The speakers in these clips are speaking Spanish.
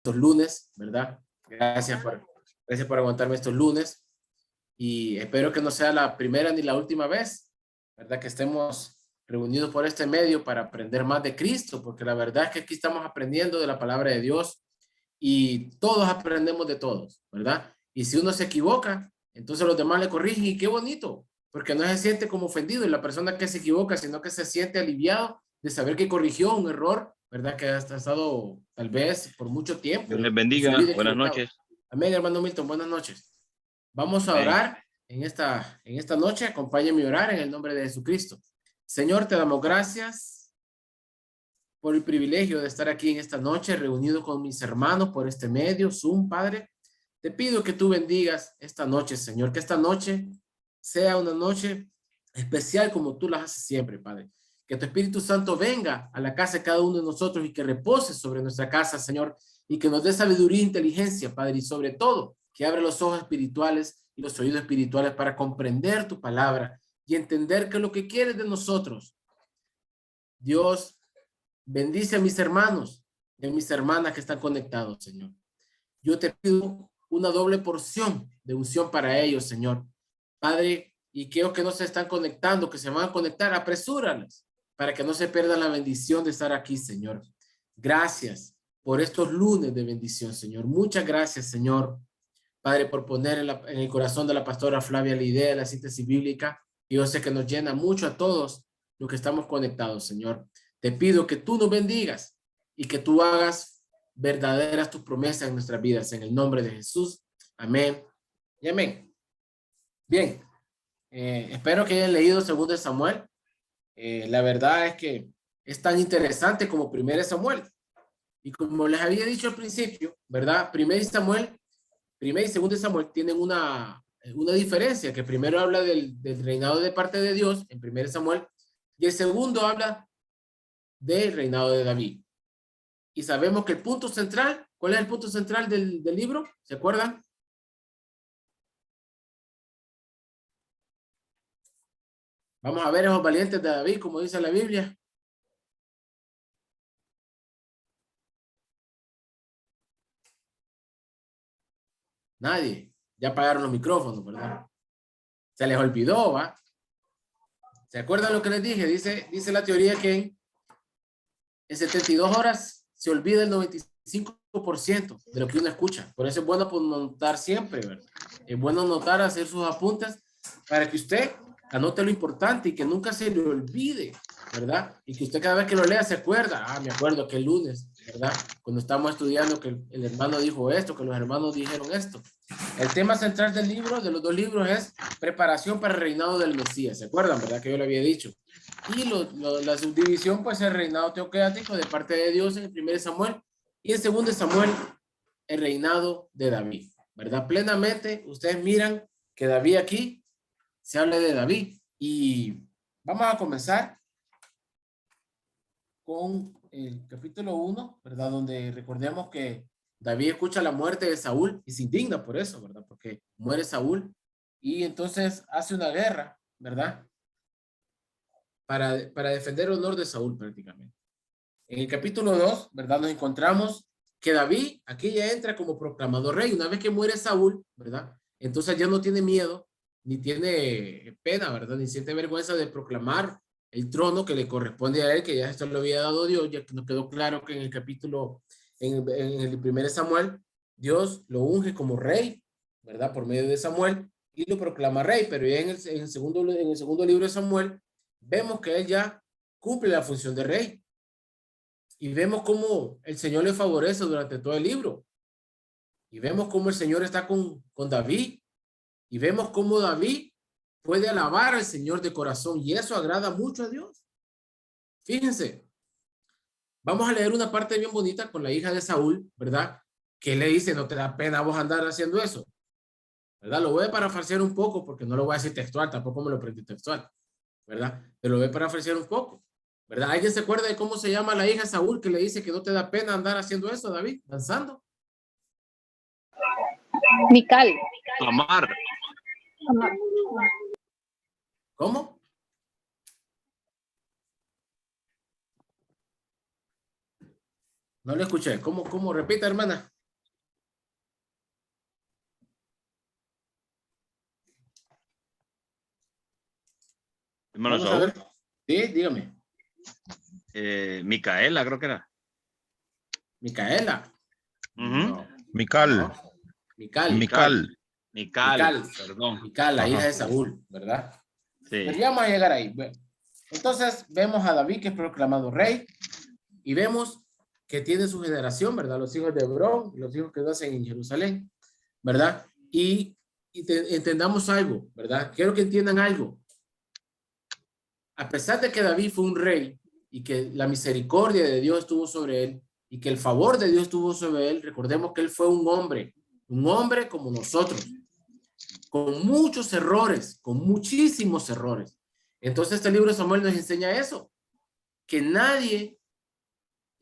estos lunes, ¿verdad? Gracias por aguantarme estos lunes y espero que no sea la primera ni la última vez, ¿verdad? Que estemos reunidos por este medio para aprender más de Cristo, porque la verdad es que aquí estamos aprendiendo de la palabra de Dios y todos aprendemos de todos, ¿verdad? Y si uno se equivoca, entonces los demás le corrigen y qué bonito, porque no se siente como ofendido y la persona que se equivoca, sino que se siente aliviado de saber que corrigió un error, ¿verdad? Que ha estado tal vez por mucho Dios tiempo les en su bendiga. vida Buenas equivocado. noches. Amén, hermano Milton, buenas noches. Vamos a Amén. orar en esta noche. Acompáñenme a orar en el nombre de Jesucristo. Señor, te damos gracias por el privilegio de estar aquí en esta noche, reunido con mis hermanos por este medio, Zoom, Padre. Te pido que tú bendigas esta noche, Señor, que esta noche sea una noche especial como tú las haces siempre, Padre. Que tu Espíritu Santo venga a la casa de cada uno de nosotros y que repose sobre nuestra casa, Señor, y que nos dé sabiduría e inteligencia, Padre, y sobre todo, que abra los ojos espirituales y los oídos espirituales para comprender tu palabra y entender que lo que quieres de nosotros, Dios, bendice a mis hermanos y a mis hermanas que están conectados, Señor. Yo te pido una doble porción de unción para ellos, Señor. Padre, y creo que no se están conectando, que se van a conectar, apresúralas para que no se pierdan la bendición de estar aquí, Señor. Gracias por estos lunes de bendición, Señor. Muchas gracias, Señor. Padre, por poner en el corazón de la pastora Flavia la idea de la síntesis bíblica. Y yo sé que nos llena mucho a todos los que estamos conectados, Señor. Te pido que tú nos bendigas y que tú hagas verdaderas tus promesas en nuestras vidas. En el nombre de Jesús. Amén y amén. Bien, espero que hayan leído 2 Samuel. La verdad es que es tan interesante como 1 Samuel. Y como les había dicho al principio, ¿verdad? 1 y 2 Samuel tienen una diferencia, que primero habla del reinado de parte de Dios en 1 Samuel y el segundo habla del reinado de David. Y sabemos que el punto central, ¿cuál es el punto central del libro? ¿Se acuerdan? Vamos a ver esos valientes de David, como dice la Biblia. Nadie. Ya apagaron los micrófonos, ¿verdad? Se les olvidó, ¿va? ¿Se acuerdan lo que les dije? Dice la teoría que en 72 horas se olvida el 95% de lo que uno escucha. Por eso es bueno notar siempre, ¿verdad? Es bueno notar, hacer sus apuntes para que usted anote lo importante y que nunca se le olvide, ¿verdad? Y que usted cada vez que lo lea se acuerda. Ah, me acuerdo que el lunes, ¿verdad? Cuando estamos estudiando que el hermano dijo esto, que los hermanos dijeron esto. El tema central del libro, de los 2 libros, es preparación para el reinado del Mesías. ¿Se acuerdan, verdad? Que yo lo había dicho. Y la subdivisión, pues, el reinado teocrático de parte de Dios en el 1 Samuel y en 2 Samuel, el reinado de David, ¿verdad? Plenamente, ustedes miran que David aquí se habla de David y vamos a comenzar con el capítulo 1, ¿verdad? Donde recordemos que David escucha la muerte de Saúl y se indigna por eso, ¿verdad? Porque muere Saúl y entonces hace una guerra, ¿verdad? Para defender el honor de Saúl prácticamente. En el capítulo 2, ¿verdad? Nos encontramos que David aquí ya entra como proclamador rey. Una vez que muere Saúl, ¿verdad? Entonces ya no tiene miedo, ni tiene pena, ¿verdad? Ni siente vergüenza de proclamar el trono que le corresponde a él, que ya esto lo había dado Dios, ya que nos quedó claro que en el capítulo, en el 1 Samuel, Dios lo unge como rey, ¿verdad? Por medio de Samuel y lo proclama rey, pero ya en el segundo libro de Samuel, vemos que él ya cumple la función de rey. Y vemos cómo el Señor le favorece durante todo el libro. Y vemos cómo el Señor está con David. Y vemos cómo David puede alabar al Señor de corazón. Y eso agrada mucho a Dios. Fíjense, vamos a leer una parte bien bonita con la hija de Saúl, ¿verdad? Que le dice, no te da pena vos andar haciendo eso. ¿Verdad? Lo voy a parafrasear un poco porque no lo voy a decir textual, tampoco me lo aprendí textual. ¿Verdad? Pero lo voy a parafrasear un poco. ¿Verdad? ¿Alguien se acuerda de cómo se llama la hija de Saúl que le dice que no te da pena andar haciendo eso, David? Danzando. Mical. Tamar. ¿Cómo? No le escuché. ¿Cómo? Repita, hermana. Hermano Vamos a ver. Saúl. Sí, dígame. Micaela, creo que era. Micaela. No. Mical. No. Mical. Mical. Mical, perdón. Mical, la hija Ajá. de Saúl, ¿verdad? Sí. Pero ya vamos a llegar ahí. Bueno, entonces vemos a David que es proclamado rey y vemos que tiene su generación, ¿verdad? Los hijos de Hebrón, los hijos que nacen en Jerusalén, ¿verdad? Y entendamos algo, ¿verdad? Quiero que entiendan algo. A pesar de que David fue un rey y que la misericordia de Dios estuvo sobre él y que el favor de Dios estuvo sobre él, recordemos que él fue un hombre como nosotros, con muchos errores, con muchísimos errores. Entonces este libro de Samuel nos enseña eso, que nadie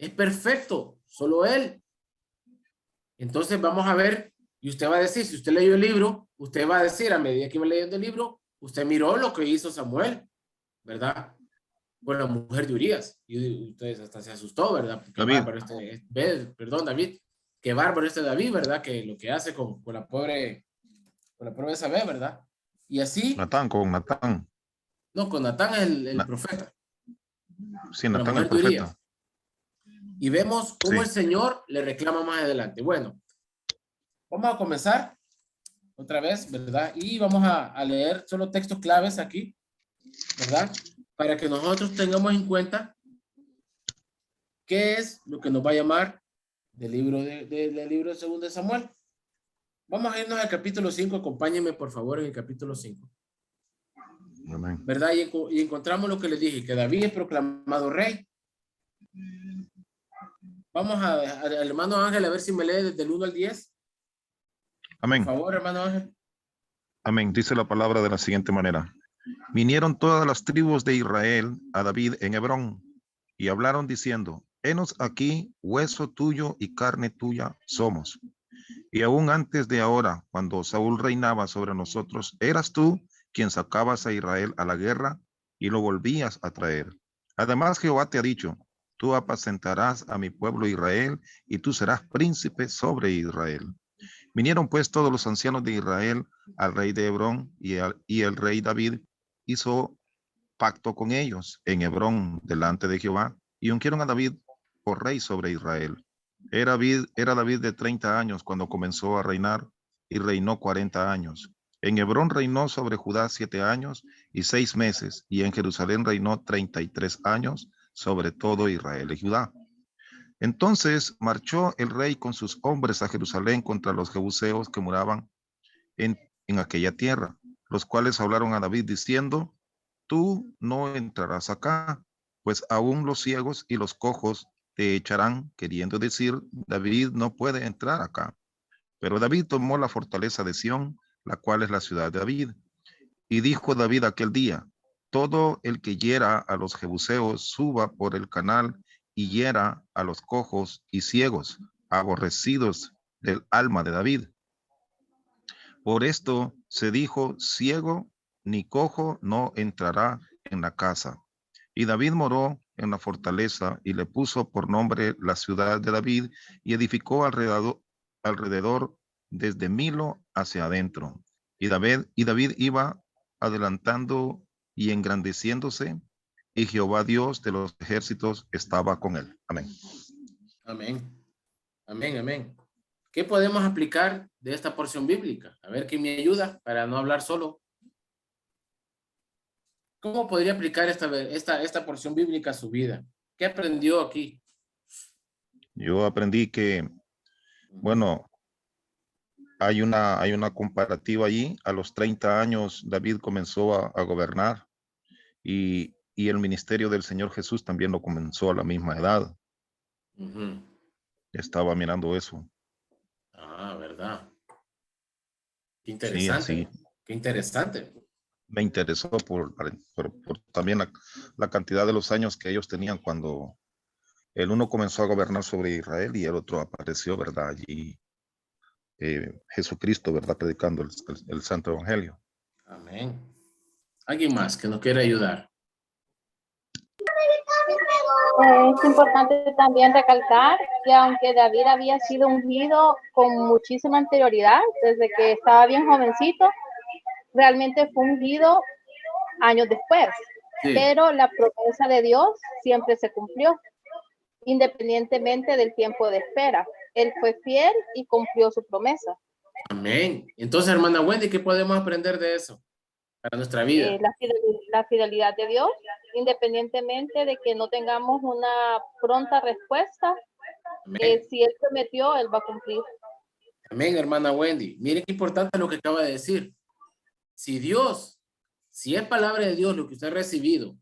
es perfecto, solo él. Entonces vamos a ver, y usted va a decir, si usted leyó el libro, usted va a decir, a medida que iba leyendo el libro, usted miró lo que hizo Samuel, ¿verdad? Con la mujer de Urías. Y ustedes hasta se asustó, ¿verdad? Qué David. bárbaro perdón, David. Qué bárbaro este David, ¿verdad? Que lo que hace con la pobre Isabel, ¿verdad? Y así, Natán, con Natán. no, con Natán el profeta, Sí, con la Natán el mujer de profeta. Urías. Y vemos cómo Sí. el Señor le reclama más adelante. Bueno, vamos a comenzar otra vez, ¿verdad? Y vamos a leer solo textos claves aquí, ¿verdad? Para que nosotros tengamos en cuenta qué es lo que nos va a llamar del libro del libro de 2 de Samuel. Vamos a irnos al capítulo 5. Acompáñenme, por favor, en el capítulo 5. Amén. ¿Verdad? Y encontramos lo que les dije, que David es proclamado rey. Vamos al hermano Ángel a ver si me lee desde el 1 al 10. Amén. Por favor, hermano Ángel. Amén. Dice la palabra de la siguiente manera. Vinieron todas las tribus de Israel a David en Hebrón y hablaron diciendo, henos aquí, hueso tuyo y carne tuya somos. Y aún antes de ahora, cuando Saúl reinaba sobre nosotros, eras tú quien sacabas a Israel a la guerra y lo volvías a traer. Además, Jehová te ha dicho, tú apacentarás a mi pueblo Israel y tú serás príncipe sobre Israel. Vinieron pues todos los ancianos de Israel al rey de Hebrón y el rey David hizo pacto con ellos en Hebrón delante de Jehová y ungieron a David por rey sobre Israel. Era David de 30 años cuando comenzó a reinar y reinó 40 años. En Hebrón reinó sobre Judá 7 años y 6 meses y en Jerusalén reinó 33 años sobre todo Israel y Judá. Entonces marchó el rey con sus hombres a Jerusalén contra los jebuseos que moraban en aquella tierra, los cuales hablaron a David diciendo, tú no entrarás acá, pues aún los ciegos y los cojos te echarán, queriendo decir, David no puede entrar acá. Pero David tomó la fortaleza de Sión, la cual es la ciudad de David. Y dijo David aquel día, todo el que hiera a los jebuseos suba por el canal y hiera a los cojos y ciegos, aborrecidos del alma de David. Por esto se dijo, ciego ni cojo no entrará en la casa. Y David moró en la fortaleza y le puso por nombre la ciudad de David y edificó alrededor desde Milo hacia adentro. Y David iba adelantando y engrandeciéndose, y Jehová Dios de los ejércitos estaba con él. Amén. Amén. Amén, amén. ¿Qué podemos aplicar de esta porción bíblica? A ver quién me ayuda para no hablar solo. ¿Cómo podría aplicar esta porción bíblica a su vida? ¿Qué aprendió aquí? Yo aprendí que, bueno, hay una comparativa allí. A los 30 años David comenzó a gobernar y el ministerio del Señor Jesús también lo comenzó a la misma edad. Uh-huh. Estaba mirando eso. Ah, ¿verdad? Qué Sí, interesante. así. Qué interesante. Me interesó por también la cantidad de los años que ellos tenían cuando el uno comenzó a gobernar sobre Israel y el otro apareció, ¿verdad? Allí Jesucristo, ¿verdad? Predicando el Santo Evangelio. Amén. ¿Alguien más que nos quiera ayudar? Es importante también recalcar que aunque David había sido ungido con muchísima anterioridad, desde que estaba bien jovencito, realmente fue ungido años después. Sí. Pero la promesa de Dios siempre se cumplió, independientemente del tiempo de espera. Él fue fiel y cumplió su promesa. Amén. Entonces, hermana Wendy, ¿qué podemos aprender de eso para nuestra vida? La fidelidad de Dios, independientemente de que no tengamos una pronta respuesta, si Él prometió, Él va a cumplir. Amén, hermana Wendy. Miren qué importante lo que acaba de decir. Si es palabra de Dios lo que usted ha recibido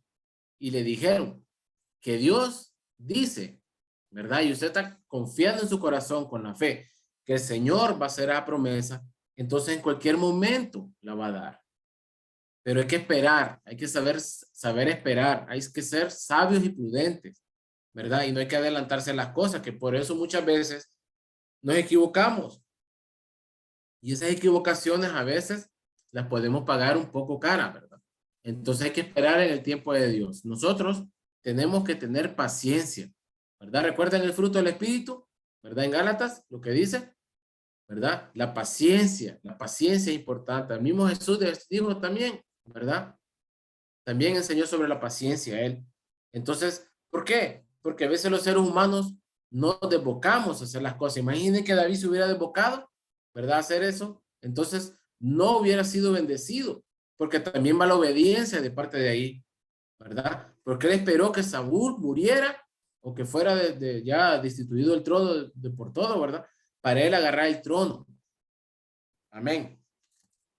y le dijeron que Dios dice, ¿verdad? Y usted está confiando en su corazón con la fe que el Señor va a hacer la promesa, entonces en cualquier momento la va a dar. Pero hay que esperar, hay que saber esperar, hay que ser sabios y prudentes, ¿verdad? Y no hay que adelantarse a las cosas, que por eso muchas veces nos equivocamos. Y esas equivocaciones a veces las podemos pagar un poco cara, ¿verdad? Entonces hay que esperar en el tiempo de Dios. Nosotros tenemos que tener paciencia, ¿verdad? Recuerden el fruto del Espíritu, ¿verdad? En Gálatas, lo que dice, ¿verdad? La paciencia es importante. El mismo Jesús dijo también, ¿verdad? También enseñó sobre la paciencia él. Entonces, ¿por qué? Porque a veces los seres humanos no nos desbocamos a hacer las cosas. Imaginen que David se hubiera desbocado, ¿verdad? Hacer eso. Entonces, no hubiera sido bendecido, porque también va la obediencia de parte de ahí, ¿verdad? Porque él esperó que Saúl muriera o que fuera ya destituido el trono por todo, ¿verdad? Para él agarrar el trono. Amén.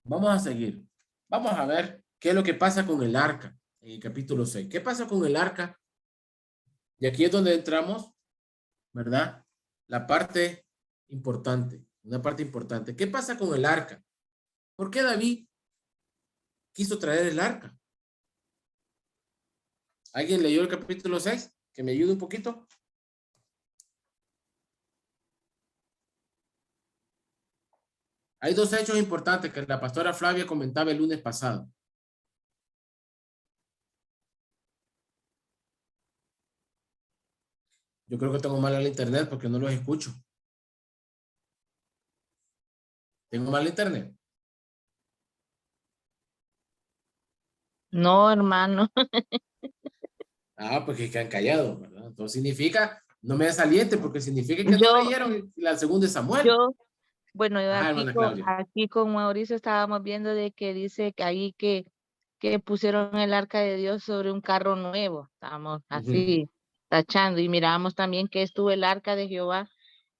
Vamos a seguir. Vamos a ver qué es lo que pasa con el arca en el capítulo 6. ¿Qué pasa con el arca? Y aquí es donde entramos, ¿verdad? La parte importante, una parte importante. ¿Qué pasa con el arca? ¿Por qué David quiso traer el arca? ¿Alguien leyó el capítulo 6? Que me ayude un poquito. Hay dos hechos importantes que la pastora Flavia comentaba el lunes pasado. Yo creo que tengo mal el internet porque no los escucho. ¿Tengo mal el internet? No, hermano. Ah, pues que han callado, ¿verdad? Entonces significa, no me desaliente porque significa que no Yo, leyeron la segunda de Samuel. bueno, yo Ajá, hermana Claudia. aquí con Mauricio estábamos viendo de que dice que ahí que pusieron el arca de Dios sobre un carro nuevo. Estábamos así tachando y mirábamos también que estuvo el arca de Jehová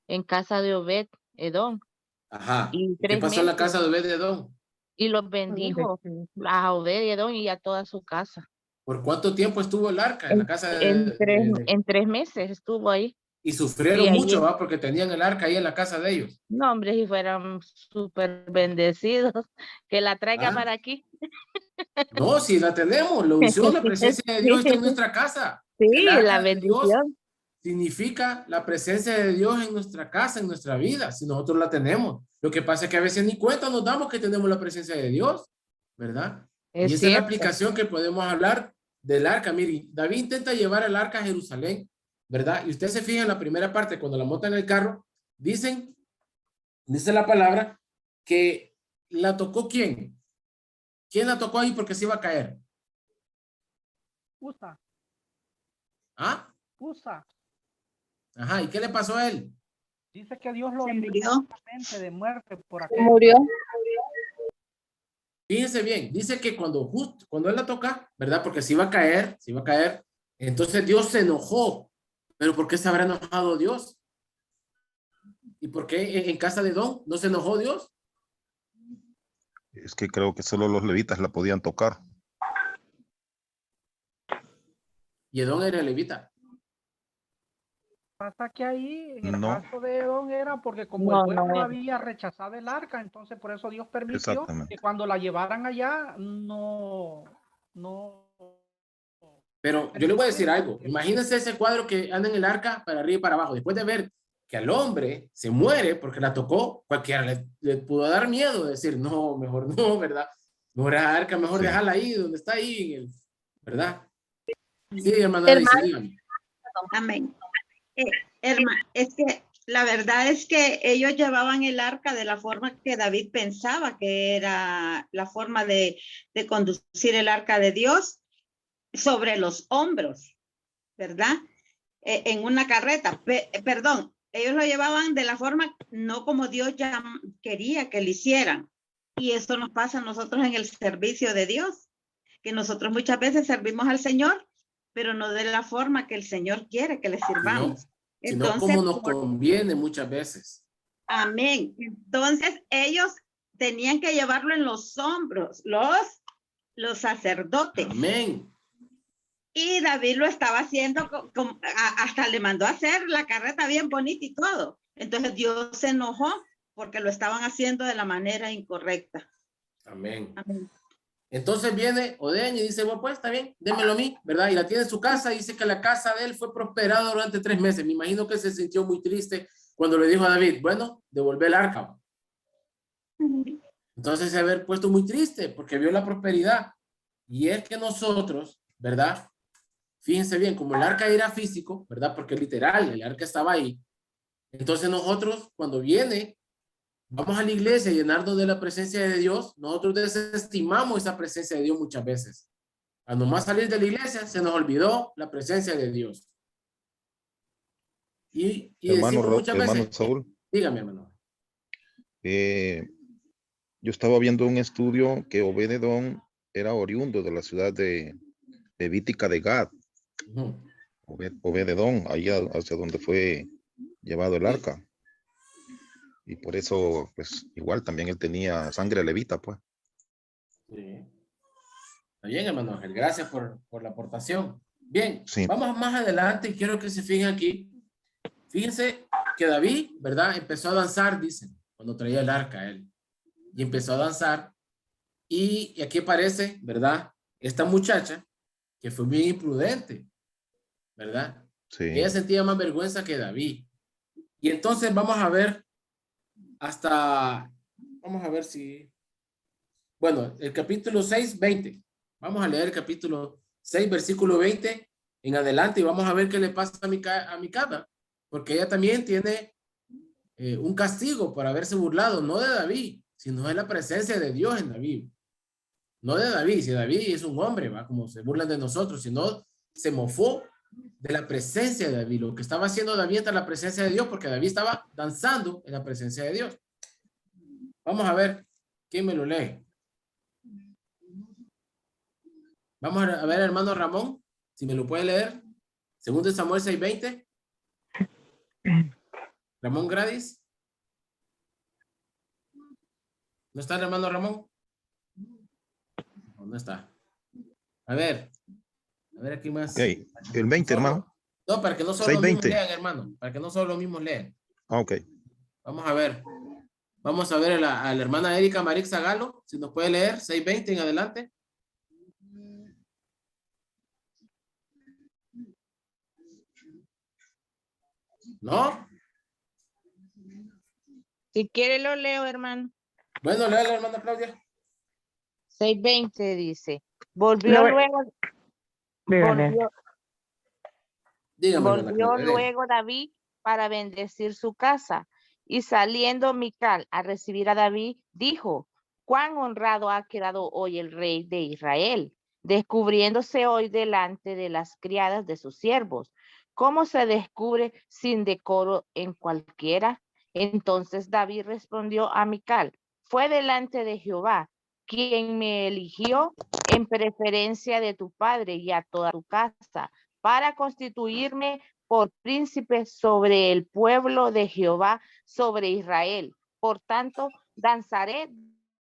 en casa de Obed Edom. Ajá. Y ¿Qué 3 pasó en la meses. casa de Obed-Edom? Y los bendijo a Obed Edom y a toda su casa. ¿Por cuánto tiempo estuvo el arca en la casa En 3 meses estuvo ahí. Y sufrieron Y ahí, mucho, ¿va? Porque tenían el arca ahí en la casa de ellos. no, hombre, si fueran súper bendecidos, que la traiga ¿Ah? para aquí. No, si la tenemos, la unción, la presencia de Dios está en nuestra casa. Sí, El arca la de Dios bendición. significa la presencia de Dios en nuestra casa, en nuestra vida, si nosotros la tenemos. Lo que pasa es que a veces ni cuenta nos damos que tenemos la presencia de Dios, ¿verdad? Es y esa es la cierto. aplicación que podemos hablar del arca. Mire, David intenta llevar el arca a Jerusalén, ¿verdad? Y usted se fija en la primera parte, cuando la monta en el carro, dice la palabra que la tocó ¿quién? ¿Quién la tocó ahí porque se iba a caer? Usa. ¿Ah? Usa. Ajá, ¿y qué le pasó a él? Dice que Dios lo libró de muerte por aquello. Murió. Fíjense bien, dice que cuando él la toca, ¿verdad? Porque se iba a caer, entonces Dios se enojó. ¿Pero por qué se habrá enojado Dios? ¿Y por qué en casa de Edom no se enojó Dios? Es que creo que solo los levitas la podían tocar. Y Edom era levita. Pasa que ahí, en el No. caso de Edom, era porque como el pueblo había rechazado el arca, entonces por eso Dios permitió que cuando la llevaran allá, no. Pero yo le voy a decir algo. Imagínense ese cuadro que anda en el arca para arriba y para abajo. Después de ver que al hombre se muere porque la tocó, cualquiera le pudo dar miedo, decir, no, mejor no, ¿verdad? No era arca, mejor dejarla ahí, donde está ahí, ¿verdad? Sí, hermana. Amén. Hermano, es que la verdad es que ellos llevaban el arca de la forma que David pensaba que era la forma de conducir el arca de Dios sobre los hombros, ¿verdad? En una carreta, perdón, ellos lo llevaban de la forma no como Dios ya quería que lo hicieran. Y esto nos pasa a nosotros en el servicio de Dios, que nosotros muchas veces servimos al Señor, pero no de la forma que el Señor quiere que le sirvamos. Sino como nos conviene muchas veces. Amén. Entonces ellos tenían que llevarlo en los hombros, los sacerdotes. Amén. Y David lo estaba haciendo, hasta le mandó a hacer la carreta bien bonita y todo. Entonces Dios se enojó porque lo estaban haciendo de la manera incorrecta. Amén. Amén. Entonces viene Odeñ y dice, bueno, pues está bien, démelo a mí, ¿verdad? Y la tiene en su casa y dice que la casa de él fue prosperada durante 3 meses. Me imagino que se sintió muy triste cuando le dijo a David, bueno, devuelve el arca. Entonces se haber puesto muy triste porque vio la prosperidad. Y es que nosotros, ¿verdad? Fíjense bien, como el arca era físico, ¿verdad? Porque literal, el arca estaba ahí. Entonces nosotros, cuando vamos a la iglesia a llenarnos de la presencia de Dios, nosotros desestimamos esa presencia de Dios muchas veces. Al nomás salir de la iglesia, se nos olvidó la presencia de Dios. Y decimos muchas veces, Saúl, dígame, hermano. Yo estaba viendo un estudio que Obed-edom era oriundo de la ciudad de Vítica de Gad. Obed-edom, allá hacia donde fue llevado el arca. Y por eso, pues, igual también él tenía sangre levita, pues. Sí. Está bien, hermano Ángel. Gracias por la aportación. Bien, sí. Vamos más adelante y quiero que se fijen aquí. Fíjense que David, ¿verdad? Empezó a danzar, dicen, cuando traía el arca él. Y empezó a danzar. Y aquí aparece, ¿verdad? Esta muchacha que fue bien imprudente, ¿verdad? Sí. Ella sentía más vergüenza que David. Y entonces vamos a ver vamos a ver si, bueno, el capítulo 6, 20. Vamos a leer el capítulo 6, versículo 20 en adelante y vamos a ver qué le pasa a Mical, porque ella también tiene un castigo por haberse burlado, no de David, sino de la presencia de Dios en David. No de David, si David es un hombre, va, como se burlan de nosotros, sino se mofó de la presencia de David, lo que estaba haciendo David en la presencia de Dios, porque David estaba danzando en la presencia de Dios. Vamos a ver, ¿quién me lo lee? Vamos a ver, hermano Ramón, si me lo puede leer. Segundo de Samuel 6:20. Ramón Gradis. ¿No está el hermano Ramón? No está. A ver aquí más. Okay. El 20, hermano. No, para que no solo los mismos lean, hermano. Para que no solo los mismos lean. Ok. Vamos a ver. Vamos a ver a la hermana Erika Marix Zagalo, si nos puede leer, 6:20 en adelante. ¿No? Si quiere lo leo, hermano. Bueno, léalo, hermana Claudia. 6:20 dice. Volvió luego David para bendecir su casa. Y saliendo Mical a recibir a David, dijo, cuán honrado ha quedado hoy el rey de Israel, descubriéndose hoy delante de las criadas de sus siervos. ¿Cómo se descubre sin decoro en cualquiera? Entonces David respondió a Mical, fue delante de Jehová, quien me eligió en preferencia de tu padre y a toda tu casa, para constituirme por príncipe sobre el pueblo de Jehová, sobre Israel. Por tanto, danzaré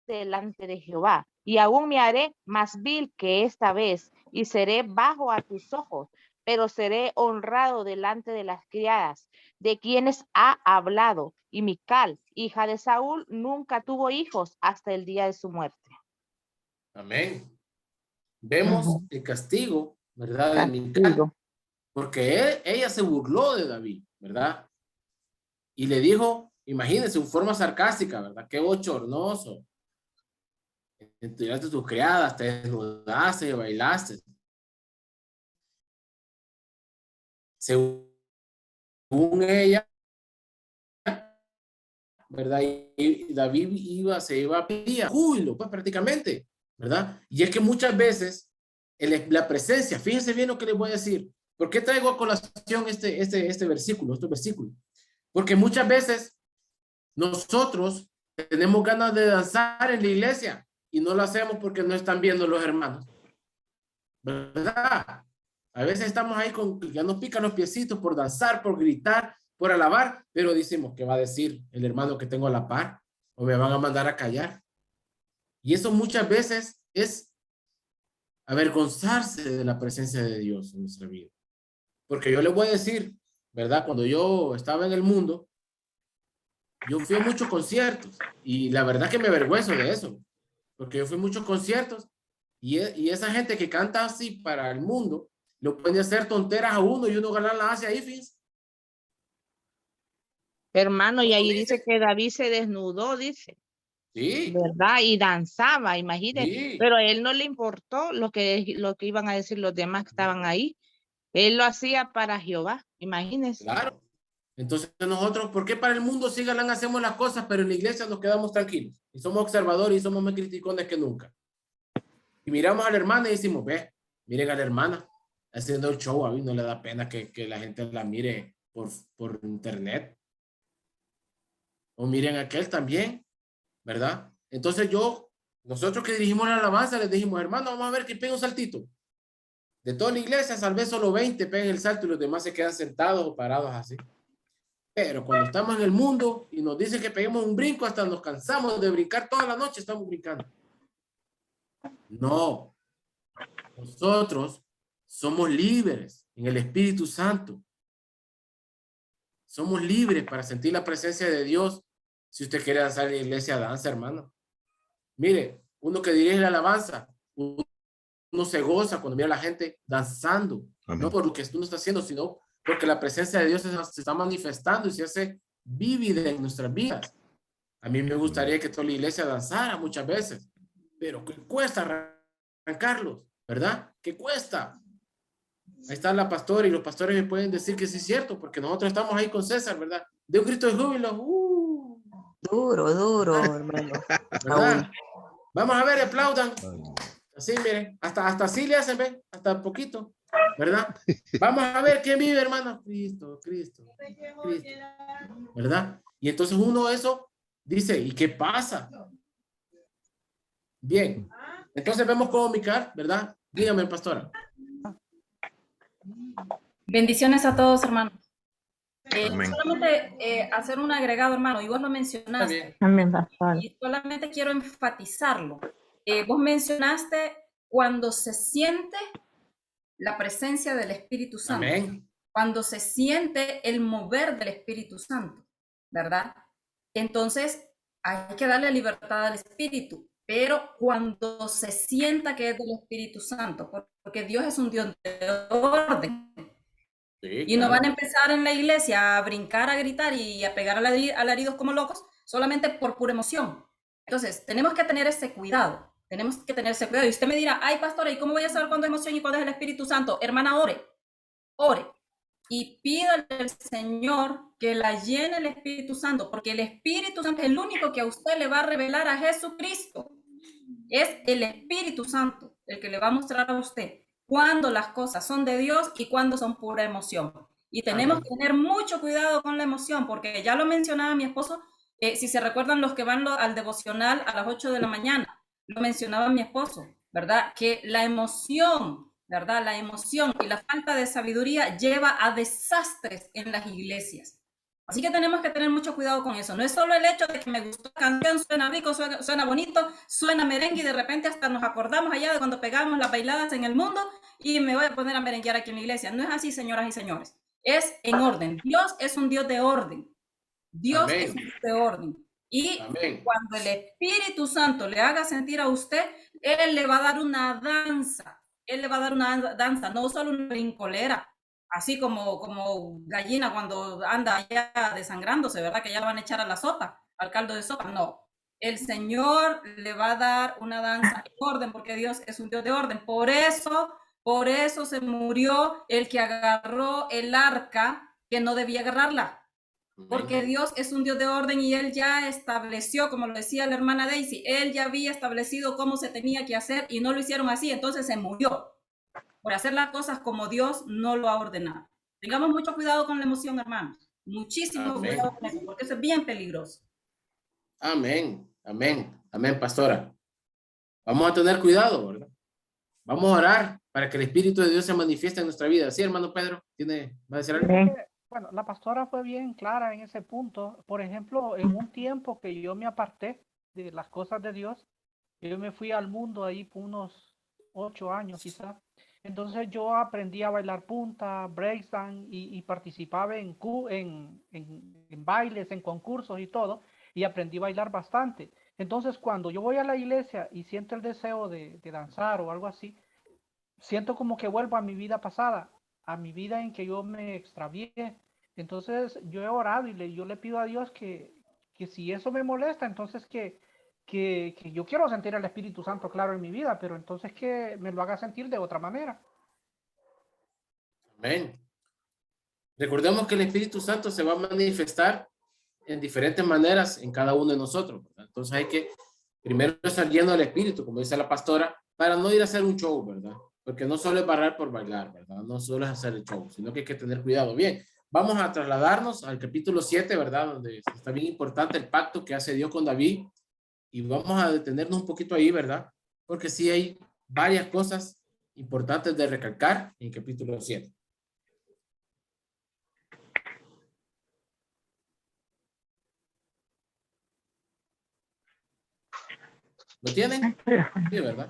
delante de Jehová, y aún me haré más vil que esta vez, y seré bajo a tus ojos, pero seré honrado delante de las criadas, de quienes ha hablado. Y Mical, hija de Saúl, nunca tuvo hijos hasta el día de su muerte. Amén. Vemos el castigo, ¿verdad? De Mical. Porque ella se burló de David, ¿verdad? Y le dijo, imagínense, en forma sarcástica, ¿verdad? Qué bochornoso. Tiraste tus criadas, te desnudaste, bailaste. según ella, ¿verdad? Y David se iba a pedir júbilo, pues prácticamente, ¿verdad? Y es que muchas veces la presencia, fíjense bien lo que les voy a decir. ¿Por qué traigo a colación este versículo, estos versículos? Porque muchas veces nosotros tenemos ganas de danzar en la iglesia y no lo hacemos porque no están viendo los hermanos, ¿verdad? A veces estamos ahí ya nos pican los piecitos por danzar, por gritar, por alabar, pero decimos, ¿qué va a decir el hermano que tengo a la par? O me van a mandar a callar. Y eso muchas veces es avergonzarse de la presencia de Dios en nuestra vida. Porque yo les voy a decir, ¿verdad? Cuando yo estaba en el mundo, yo fui a muchos conciertos y la verdad que me avergüenzo de eso, porque yo fui a muchos conciertos y esa gente que canta así para el mundo, lo puede hacer tonteras a uno y uno ganar la hace ahí, fíjense. Hermano, y ahí dice que David se desnudó, dice. Sí. ¿Verdad? Y danzaba, imagínese. Sí. Pero a él no le importó lo que iban a decir los demás que estaban ahí. Él lo hacía para Jehová, imagínese. Claro. Entonces nosotros, ¿por qué para el mundo sí ganan, hacemos las cosas, pero en la iglesia nos quedamos tranquilos? Y somos observadores y somos más criticones que nunca. Y miramos a la hermana y decimos, ve, miren a la hermana haciendo el show, a mí no le da pena que la gente la mire por internet. O miren a aquel también, ¿verdad? Entonces nosotros que dirigimos la alabanza, les dijimos, hermano, vamos a ver que pega un saltito. De toda la iglesia, salvé solo 20, pegan el salto y los demás se quedan sentados o parados así. Pero cuando estamos en el mundo y nos dicen que peguemos un brinco, hasta nos cansamos de brincar toda la noche, estamos brincando. No. Nosotros somos libres en el Espíritu Santo. Somos libres para sentir la presencia de Dios. Si usted quiere danzar en la iglesia, danza, hermano. Mire, uno que dirige la alabanza, uno se goza cuando mira a la gente danzando. Amén. No por lo que uno está haciendo, sino porque la presencia de Dios se está manifestando y se hace vívida en nuestras vidas. A mí me gustaría que toda la iglesia danzara muchas veces, pero ¿qué cuesta arrancarlos? ¿Verdad? ¿Qué cuesta? Ahí está la pastora y los pastores me pueden decir que sí es cierto, porque nosotros estamos ahí con César, ¿verdad? De un grito de júbilo. Duro, hermano. ¿Verdad? Vamos a ver, aplaudan. Así, miren, hasta así le hacen, ¿ven? Hasta poquito, ¿verdad? Vamos a ver quién vive, hermano. Cristo. ¿Verdad? Y entonces uno eso dice, ¿y qué pasa? Bien. Entonces vemos cómo Mical, ¿verdad? Dígame, pastora. Bendiciones a todos, hermanos. Solamente hacer un agregado, hermano, y vos lo mencionaste. Amén, pastor. Y solamente quiero enfatizarlo. Vos mencionaste cuando se siente la presencia del Espíritu Santo. Amén. Cuando se siente el mover del Espíritu Santo, ¿verdad? Entonces, hay que darle libertad al Espíritu, pero cuando se sienta que es del Espíritu Santo, porque Dios es un Dios de orden. Sí, y no van a empezar en la iglesia a brincar, a gritar y a pegar alaridos como locos, solamente por pura emoción. Entonces, tenemos que tener ese cuidado. Tenemos que tener ese cuidado. Y usted me dirá, ay, pastora, ¿y cómo voy a saber cuándo es emoción y cuándo es el Espíritu Santo? Hermana, ore. Y pídale al Señor que la llene el Espíritu Santo, porque el Espíritu Santo es el único que a usted le va a revelar a Jesucristo. Es el Espíritu Santo el que le va a mostrar a usted cuándo las cosas son de Dios y cuándo son pura emoción. Y tenemos que tener mucho cuidado con la emoción, porque ya lo mencionaba mi esposo, si se recuerdan los que van al devocional a las 8 de la mañana, lo mencionaba mi esposo, ¿verdad? Que la emoción, ¿verdad? La emoción y la falta de sabiduría lleva a desastres en las iglesias. Así que tenemos que tener mucho cuidado con eso. No es solo el hecho de que me gustó la canción, suena rico, suena bonito, suena merengue y de repente hasta nos acordamos allá de cuando pegamos las bailadas en el mundo y me voy a poner a merenguear aquí en la iglesia. No es así, señoras y señores. Es en orden. Dios es un Dios de orden. Dios es un Dios de orden. Y cuando el Espíritu Santo le haga sentir a usted, Él le va a dar una danza. Él le va a dar una danza, no solo una brincolera. Así como gallina cuando anda allá desangrándose, ¿verdad? Que ya la van a echar a la sopa, al caldo de sopa. No, el Señor le va a dar una danza en orden, porque Dios es un Dios de orden. Por eso Por eso se murió el que agarró el arca que no debía agarrarla. Porque Dios es un Dios de orden y Él ya estableció, como lo decía la hermana Daisy, Él ya había establecido cómo se tenía que hacer y no lo hicieron así, entonces se murió por hacer las cosas como Dios no lo ha ordenado. Tengamos mucho cuidado con la emoción, hermanos. Muchísimo cuidado con eso, porque eso es bien peligroso. Amén, amén, amén, pastora. Vamos a tener cuidado, ¿verdad? Vamos a orar para que el Espíritu de Dios se manifieste en nuestra vida. ¿Sí, hermano Pedro? ¿Va a decir algo? Bueno, la pastora fue bien clara en ese punto. Por ejemplo, en un tiempo que yo me aparté de las cosas de Dios, yo me fui al mundo ahí por unos 8 años quizás. Entonces yo aprendí a bailar punta, breakdance y participaba en bailes, en concursos y todo, y aprendí a bailar bastante. Entonces cuando yo voy a la iglesia y siento el deseo de danzar o algo así, siento como que vuelvo a mi vida pasada, a mi vida en que yo me extravié. Entonces yo he orado y yo le pido a Dios que si eso me molesta, entonces que yo quiero sentir el Espíritu Santo claro en mi vida, pero entonces que me lo haga sentir de otra manera. Amén. Recordemos que el Espíritu Santo se va a manifestar en diferentes maneras en cada uno de nosotros, ¿verdad? Entonces hay que primero estar lleno del Espíritu, como dice la pastora, para no ir a hacer un show, ¿verdad? Porque no solo es bailar por bailar, ¿verdad? No solo es hacer el show, sino que hay que tener cuidado. Bien, vamos a trasladarnos al capítulo 7, ¿verdad? Donde está bien importante el pacto que hace Dios con David. Y vamos a detenernos un poquito ahí, ¿verdad? Porque sí hay varias cosas importantes de recalcar en el capítulo 7. ¿Lo tienen? Sí, ¿verdad?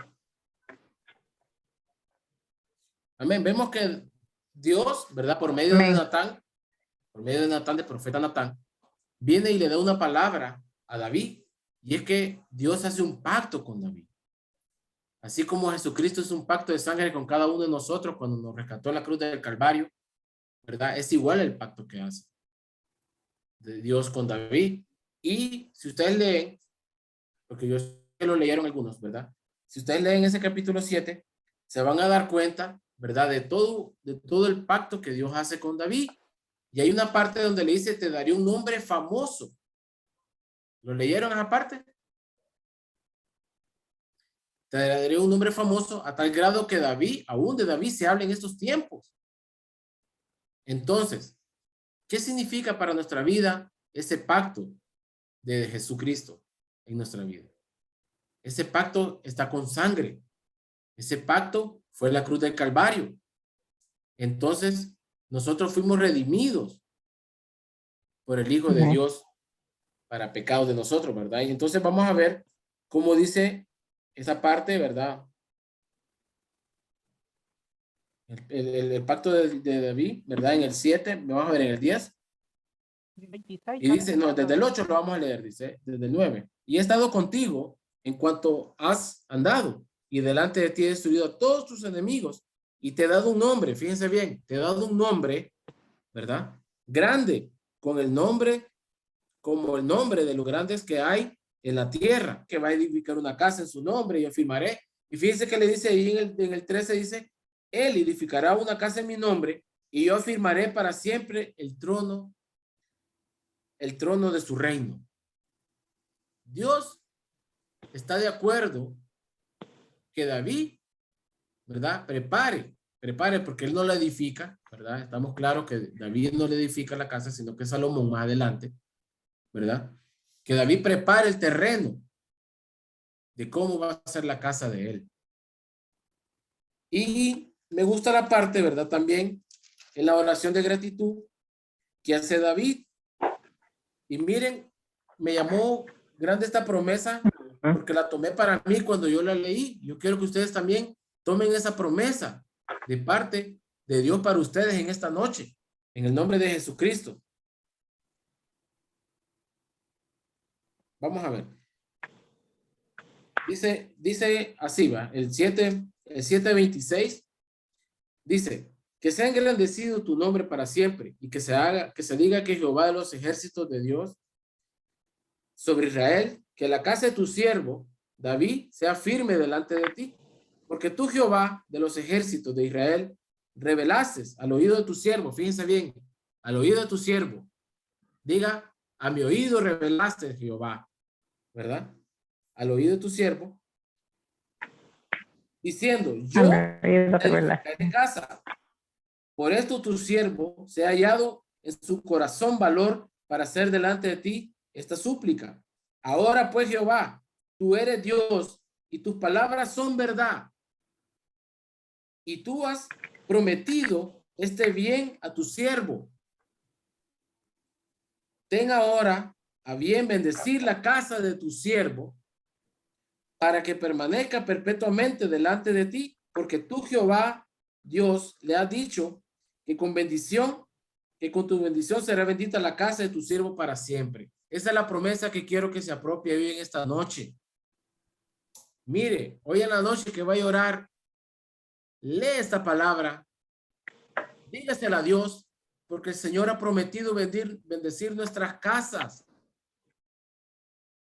Amén. Vemos que Dios, ¿verdad? Por medio de Natán, del profeta Natán, viene y le da una palabra a David. Y es que Dios hace un pacto con David. Así como Jesucristo es un pacto de sangre con cada uno de nosotros cuando nos rescató en la cruz del Calvario, ¿verdad? Es igual el pacto que hace de Dios con David. Y si ustedes leen, porque yo sé que lo leyeron algunos, ¿verdad? Si ustedes leen ese capítulo 7, se van a dar cuenta, ¿verdad? De todo el pacto que Dios hace con David. Y hay una parte donde le dice, te daré un nombre famoso. ¿Lo leyeron esa parte? Te daré un nombre famoso a tal grado que David, aún de David se habla en estos tiempos. Entonces, ¿qué significa para nuestra vida ese pacto de Jesucristo en nuestra vida? Ese pacto está con sangre. Ese pacto fue la cruz del Calvario. Entonces, nosotros fuimos redimidos por el Hijo de Dios para pecados de nosotros, ¿verdad? Y entonces vamos a ver cómo dice esa parte, ¿verdad? El pacto de David, ¿verdad? En el 7, vamos a ver en el 10. Y dice, no, desde el 8 lo vamos a leer, dice, desde el 9. Y he estado contigo en cuanto has andado, y delante de ti he destruido a todos tus enemigos, y te he dado un nombre, fíjense bien, te he dado un nombre, ¿verdad? Grande, con el nombre, como el nombre de los grandes que hay en la tierra, que va a edificar una casa en su nombre, y yo firmaré. Y fíjense que le dice ahí en el 13, dice, él edificará una casa en mi nombre, y yo firmaré para siempre el trono de su reino. Dios está de acuerdo que David, ¿verdad? Prepare, porque él no la edifica, ¿verdad? Estamos claros que David no le edifica la casa, sino que Salomón más adelante, ¿verdad? Que David prepare el terreno de cómo va a ser la casa de él. Y me gusta la parte, ¿verdad? También en la oración de gratitud que hace David. Y miren, me llamó grande esta promesa porque la tomé para mí cuando yo la leí. Yo quiero que ustedes también tomen esa promesa de parte de Dios para ustedes en esta noche, en el nombre de Jesucristo. Vamos a ver. Dice así, va, el 7:26 dice, que sea engrandecido tu nombre para siempre y que se diga que Jehová de los ejércitos de Dios sobre Israel, que la casa de tu siervo David sea firme delante de ti Porque tú, Jehová, de los ejércitos de Israel, revelaste al oído de tu siervo, fíjense bien, al oído de tu siervo, diga, a mi oído revelaste, Jehová, ¿verdad? Al oído de tu siervo, diciendo, yo edificaré casa. Por esto tu siervo se ha hallado en su corazón valor para hacer delante de ti esta súplica. Ahora pues, Jehová, tú eres Dios y tus palabras son verdad. Y tú has prometido este bien a tu siervo. Ten ahora a bien bendecir la casa de tu siervo para que permanezca perpetuamente delante de ti, porque tú, Jehová, Dios, le has dicho que con tu bendición será bendita la casa de tu siervo para siempre. Esa es la promesa que quiero que se apropie hoy en esta noche. Mire, hoy en la noche que vaya a orar, lee esta palabra, dígasela a Dios, porque el Señor ha prometido bendecir nuestras casas.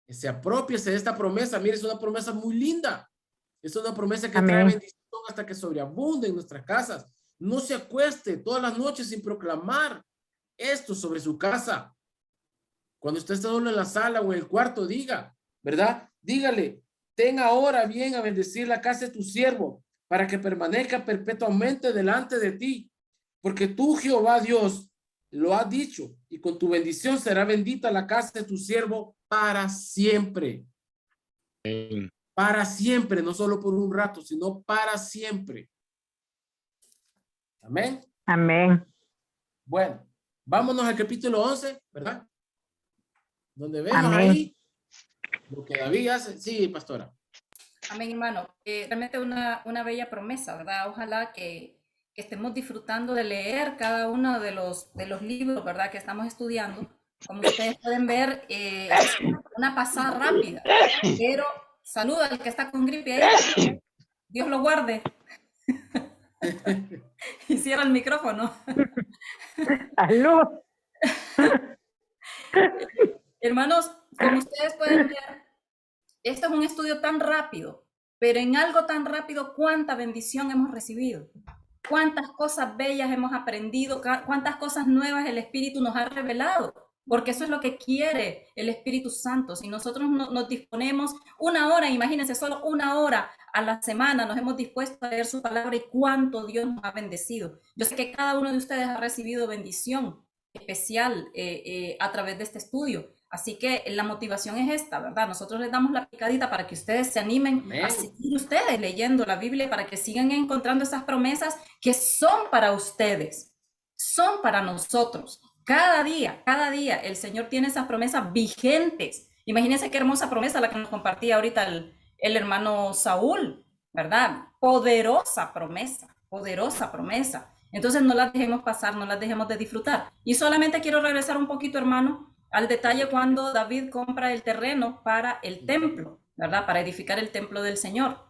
Que se apropiese de esta promesa. Mire, es una promesa muy linda. Es una promesa que trae bendición hasta que sobreabunde en nuestras casas. No se acueste todas las noches sin proclamar esto sobre su casa. Cuando usted está solo en la sala o en el cuarto, diga, ¿verdad? Dígale, ten ahora bien a bendecir la casa de tu siervo para que permanezca perpetuamente delante de ti. Porque tú, Jehová Dios, lo has dicho y con tu bendición será bendita la casa de tu siervo para siempre. Para siempre, no solo por un rato, sino para siempre. Amén. Amén. Bueno, vámonos al capítulo 11, ¿verdad? Donde vemos Amén. ahí lo que David hace. Sí, pastora. Amén, hermano. Realmente una bella promesa, ¿verdad? Ojalá que estemos disfrutando de leer cada uno de los libros, ¿verdad? Que estamos estudiando. Como ustedes pueden ver, es una pasada rápida, pero saluda al que está con gripe ahí. Dios lo guarde. Y cierra el micrófono. ¡Salud! Hermanos, como ustedes pueden ver, esto es un estudio tan rápido, pero en algo tan rápido, cuánta bendición hemos recibido, cuántas cosas bellas hemos aprendido, cuántas cosas nuevas el Espíritu nos ha revelado, porque eso es lo que quiere el Espíritu Santo. Si nosotros nos disponemos una hora, imagínense, solo una hora a la semana nos hemos dispuesto a leer su palabra y cuánto Dios nos ha bendecido. Yo sé que cada uno de ustedes ha recibido bendición especial a través de este estudio. Así que la motivación es esta, ¿verdad? Nosotros les damos la picadita para que ustedes se animen a seguir ustedes leyendo la Biblia, para que sigan encontrando esas promesas que son para ustedes, son para nosotros. Cada día el Señor tiene esas promesas vigentes. Imagínense qué hermosa promesa la que nos compartía ahorita el hermano Saúl, ¿verdad? Poderosa promesa, poderosa promesa. Entonces no las dejemos pasar, no las dejemos de disfrutar. Y solamente quiero regresar un poquito, hermano, al detalle cuando David compra el terreno para el templo, ¿verdad? Para edificar el templo del Señor.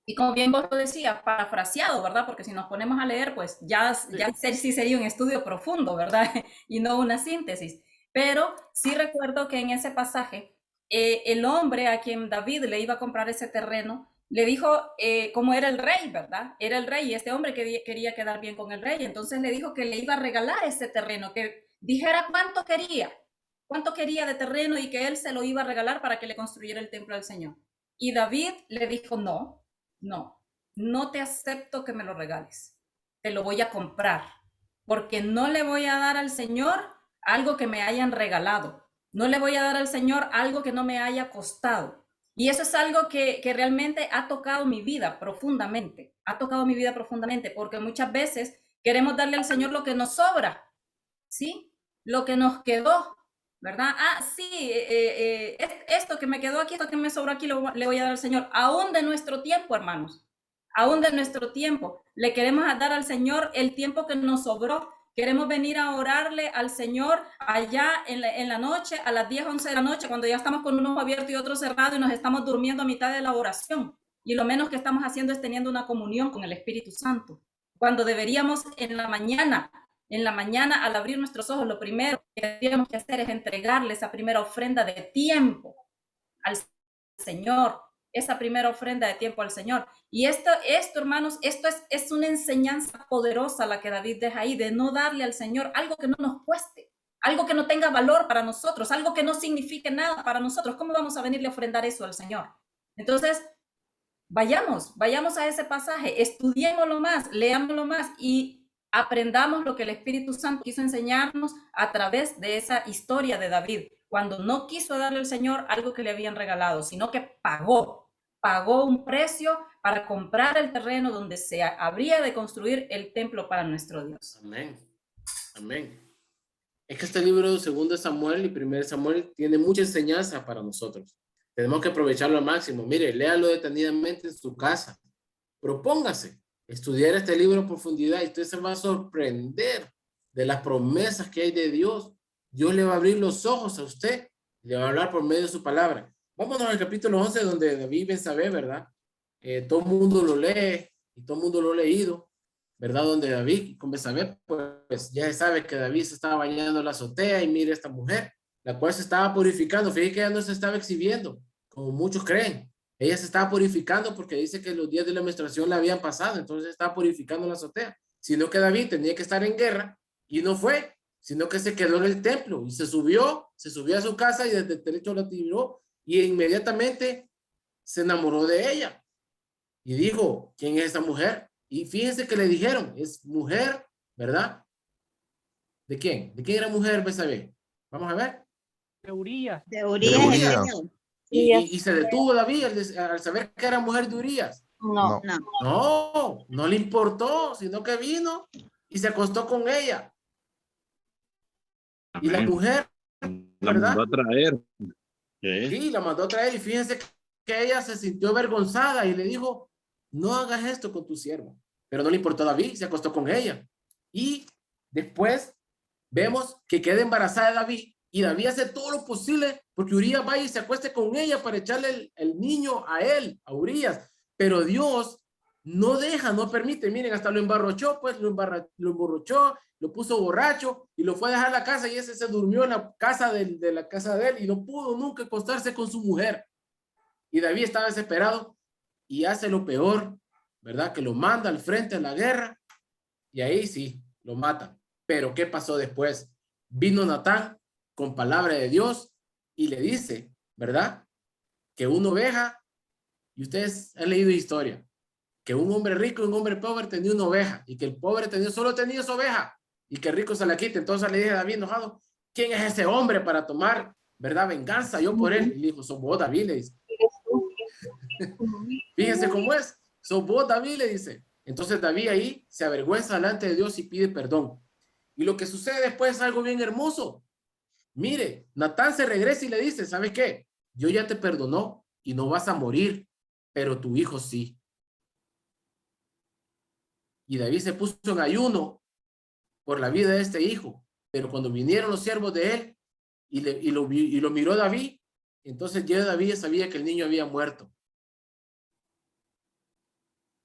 Y como bien vos lo decías, parafraseado, ¿verdad? Porque si nos ponemos a leer, pues ya sí sería un estudio profundo, ¿verdad? Y no una síntesis. Pero sí recuerdo que en ese pasaje, el hombre a quien David le iba a comprar ese terreno, le dijo cómo era el rey, ¿verdad? Era el rey y este hombre quería quedar bien con el rey. Entonces le dijo que le iba a regalar ese terreno, que dijera cuánto quería de terreno y que él se lo iba a regalar para que le construyera el templo al Señor. Y David le dijo, no te acepto que me lo regales, te lo voy a comprar, porque no le voy a dar al Señor algo que me hayan regalado, no le voy a dar al Señor algo que no me haya costado. Y eso es algo que realmente ha tocado mi vida profundamente, porque muchas veces queremos darle al Señor lo que nos sobra, ¿sí? Lo que nos quedó, ¿verdad? Sí, esto que me quedó aquí, esto que me sobró aquí, le voy a dar al Señor. Aún de nuestro tiempo, hermanos, aún de nuestro tiempo, le queremos dar al Señor el tiempo que nos sobró. Queremos venir a orarle al Señor allá en la noche, a las 10, 11 de la noche, cuando ya estamos con un ojo abierto y otro cerrado y nos estamos durmiendo a mitad de la oración. Y lo menos que estamos haciendo es teniendo una comunión con el Espíritu Santo. Cuando deberíamos en la mañana, al abrir nuestros ojos, lo primero que tendríamos que hacer es entregarle esa primera ofrenda de tiempo al Señor, esa primera ofrenda de tiempo al Señor. Y esto hermanos, esto es una enseñanza poderosa la que David deja ahí, de no darle al Señor algo que no nos cueste, algo que no tenga valor para nosotros, algo que no signifique nada para nosotros. ¿Cómo vamos a venirle a ofrendar eso al Señor? Entonces, vayamos a ese pasaje, estudiémoslo más, leámoslo más y aprendamos lo que el Espíritu Santo quiso enseñarnos a través de esa historia de David, cuando no quiso darle al Señor algo que le habían regalado, sino que pagó un precio para comprar el terreno donde se habría de construir el templo para nuestro Dios. Amén. Amén. Es que este libro de 2 Samuel y 1 Samuel tiene mucha enseñanza para nosotros. Tenemos que aprovecharlo al máximo. Mire, léalo detenidamente en su casa. Propóngase estudiar este libro en profundidad y usted se va a sorprender de las promesas que hay de Dios. Dios le va a abrir los ojos a usted, le va a hablar por medio de su palabra. Vámonos al capítulo 11 donde David y Betsabé, ¿verdad? Todo el mundo lo lee y todo el mundo lo ha leído, ¿verdad? Donde David con Betsabé, pues ya se sabe que David se estaba bañando en la azotea y mire esta mujer, la cual se estaba purificando. Fíjate que ella no se estaba exhibiendo, como muchos creen. Ella se estaba purificando porque dice que los días de la menstruación la habían pasado, entonces estaba purificando la azotea. Sino que David tenía que estar en guerra y no fue, sino que se quedó en el templo y se subió a su casa y desde el techo la tiró y inmediatamente se enamoró de ella. Y dijo, ¿quién es esa mujer? Y fíjense que le dijeron, es mujer, ¿verdad? ¿De quién? ¿De quién era mujer, Betsabé? Vamos a ver. De Urías. De Urías. Y se detuvo David al saber que era mujer de Urías. No. No le importó, sino que vino y se acostó con ella. Y la mujer, la ¿verdad? mandó a traer. Sí, la mandó a traer y fíjense que ella se sintió avergonzada y le dijo, no hagas esto con tu siervo. Pero no le importó a David, se acostó con ella. Y después vemos que queda embarazada de David y David hace todo lo posible porque Urías vaya y se acueste con ella para echarle el niño a él, a Urías. Pero Dios no deja, no permite. Miren, hasta lo emborrachó, pues lo emborrachó, lo puso borracho y lo fue a dejar a la casa y ese se durmió en la casa de la casa de él y no pudo nunca acostarse con su mujer. Y David estaba desesperado y hace lo peor, ¿verdad? Que lo manda al frente de la guerra y ahí sí, lo matan. Pero ¿qué pasó después? Vino Natán con palabra de Dios y le dice, ¿verdad? Que una oveja, y ustedes han leído historia, que un hombre rico y un hombre pobre tenía una oveja y que el pobre solo tenía esa oveja y que el rico se la quita. Entonces le dije a David enojado, ¿quién es ese hombre para tomar, ¿verdad? Venganza yo por él. Y le dijo, sos vos, David, le dice. Fíjense cómo es, sos vos, David, le dice. Entonces David ahí se avergüenza delante de Dios y pide perdón. Y lo que sucede después es algo bien hermoso. Mire, Natán se regresa y le dice, ¿sabes qué? Yo ya te perdonó y no vas a morir, pero tu hijo sí. Y David se puso en ayuno por la vida de este hijo. Pero cuando vinieron los siervos de él y lo miró David, entonces ya David sabía que el niño había muerto.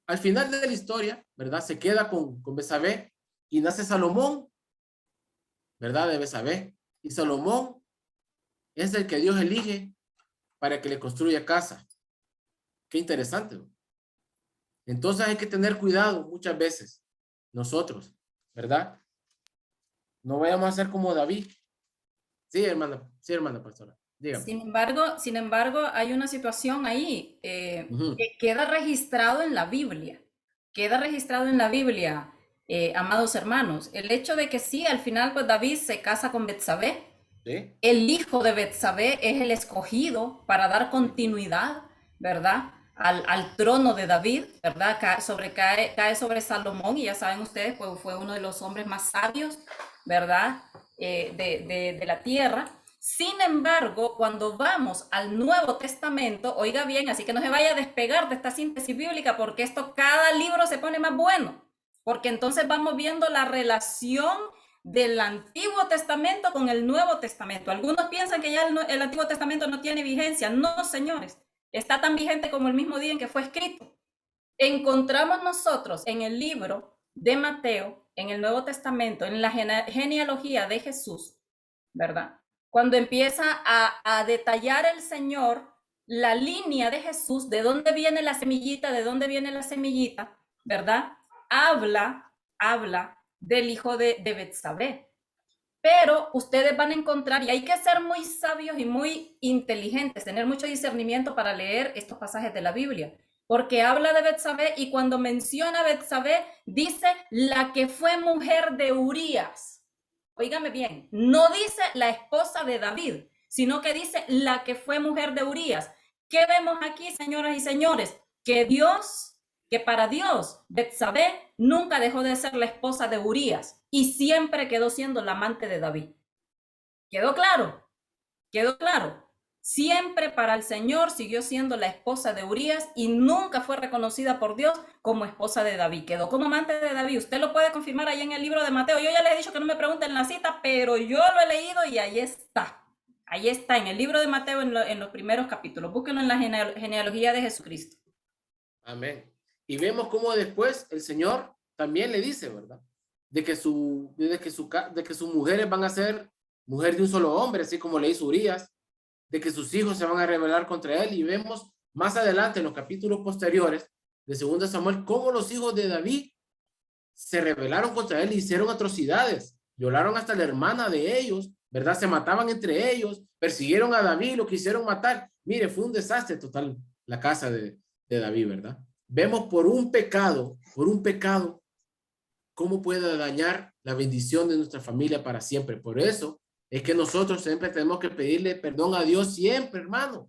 Al final de la historia, ¿verdad? Se queda con Betsabé y nace Salomón, ¿verdad? De Betsabé. Y Salomón es el que Dios elige para que le construya casa. Qué interesante, ¿no? Entonces hay que tener cuidado muchas veces nosotros, ¿verdad? No vayamos a ser como David. Sí, hermana pastora. Dígame. Sin embargo, hay una situación ahí que queda registrado en la Biblia. Queda registrado en la Biblia, amados hermanos. El hecho de que sí, al final, pues David se casa con Betsabé. ¿Sí? El hijo de Betsabé es el escogido para dar continuidad, ¿verdad? Al trono de David, ¿verdad? Cae sobre Salomón y ya saben ustedes, pues fue uno de los hombres más sabios, ¿verdad? De la tierra. Sin embargo, cuando vamos al Nuevo Testamento, oiga bien, así que no se vaya a despegar de esta síntesis bíblica porque cada libro se pone más bueno, porque entonces vamos viendo la relación del Antiguo Testamento con el Nuevo Testamento. Algunos piensan que ya el Antiguo Testamento no tiene vigencia. No, señores, está tan vigente como el mismo día en que fue escrito. Encontramos nosotros en el libro de Mateo, en el Nuevo Testamento, en la genealogía de Jesús, ¿verdad? Cuando empieza a detallar el Señor la línea de Jesús, de dónde viene la semillita, ¿verdad? Habla del hijo de Betsabé. Pero ustedes van a encontrar, y hay que ser muy sabios y muy inteligentes, tener mucho discernimiento para leer estos pasajes de la Biblia, porque habla de Betsabé y cuando menciona a Betsabé, dice la que fue mujer de Urías. Óigame bien, no dice la esposa de David, sino que dice la que fue mujer de Urías. ¿Qué vemos aquí, señoras y señores? Que para Dios, Betsabé nunca dejó de ser la esposa de Urías y siempre quedó siendo la amante de David. ¿Quedó claro? ¿Quedó claro? Siempre para el Señor siguió siendo la esposa de Urías y nunca fue reconocida por Dios como esposa de David. Quedó como amante de David. Usted lo puede confirmar ahí en el libro de Mateo. Yo ya les he dicho que no me pregunten la cita, pero yo lo he leído y ahí está. Ahí está, en el libro de Mateo, en los primeros capítulos. Búsquenlo en la genealogía de Jesucristo. Amén. Y vemos cómo después el Señor también le dice, ¿verdad? De que sus mujeres van a ser mujer de un solo hombre, así como le hizo Urías, de que sus hijos se van a rebelar contra él. Y vemos más adelante en los capítulos posteriores de 2 Samuel cómo los hijos de David se rebelaron contra él y hicieron atrocidades. Violaron hasta la hermana de ellos, ¿verdad? Se mataban entre ellos, persiguieron a David, lo quisieron matar. Mire, fue un desastre total la casa de David, ¿verdad? Vemos por un pecado, cómo puede dañar la bendición de nuestra familia para siempre. Por eso es que nosotros siempre tenemos que pedirle perdón a Dios siempre, hermano.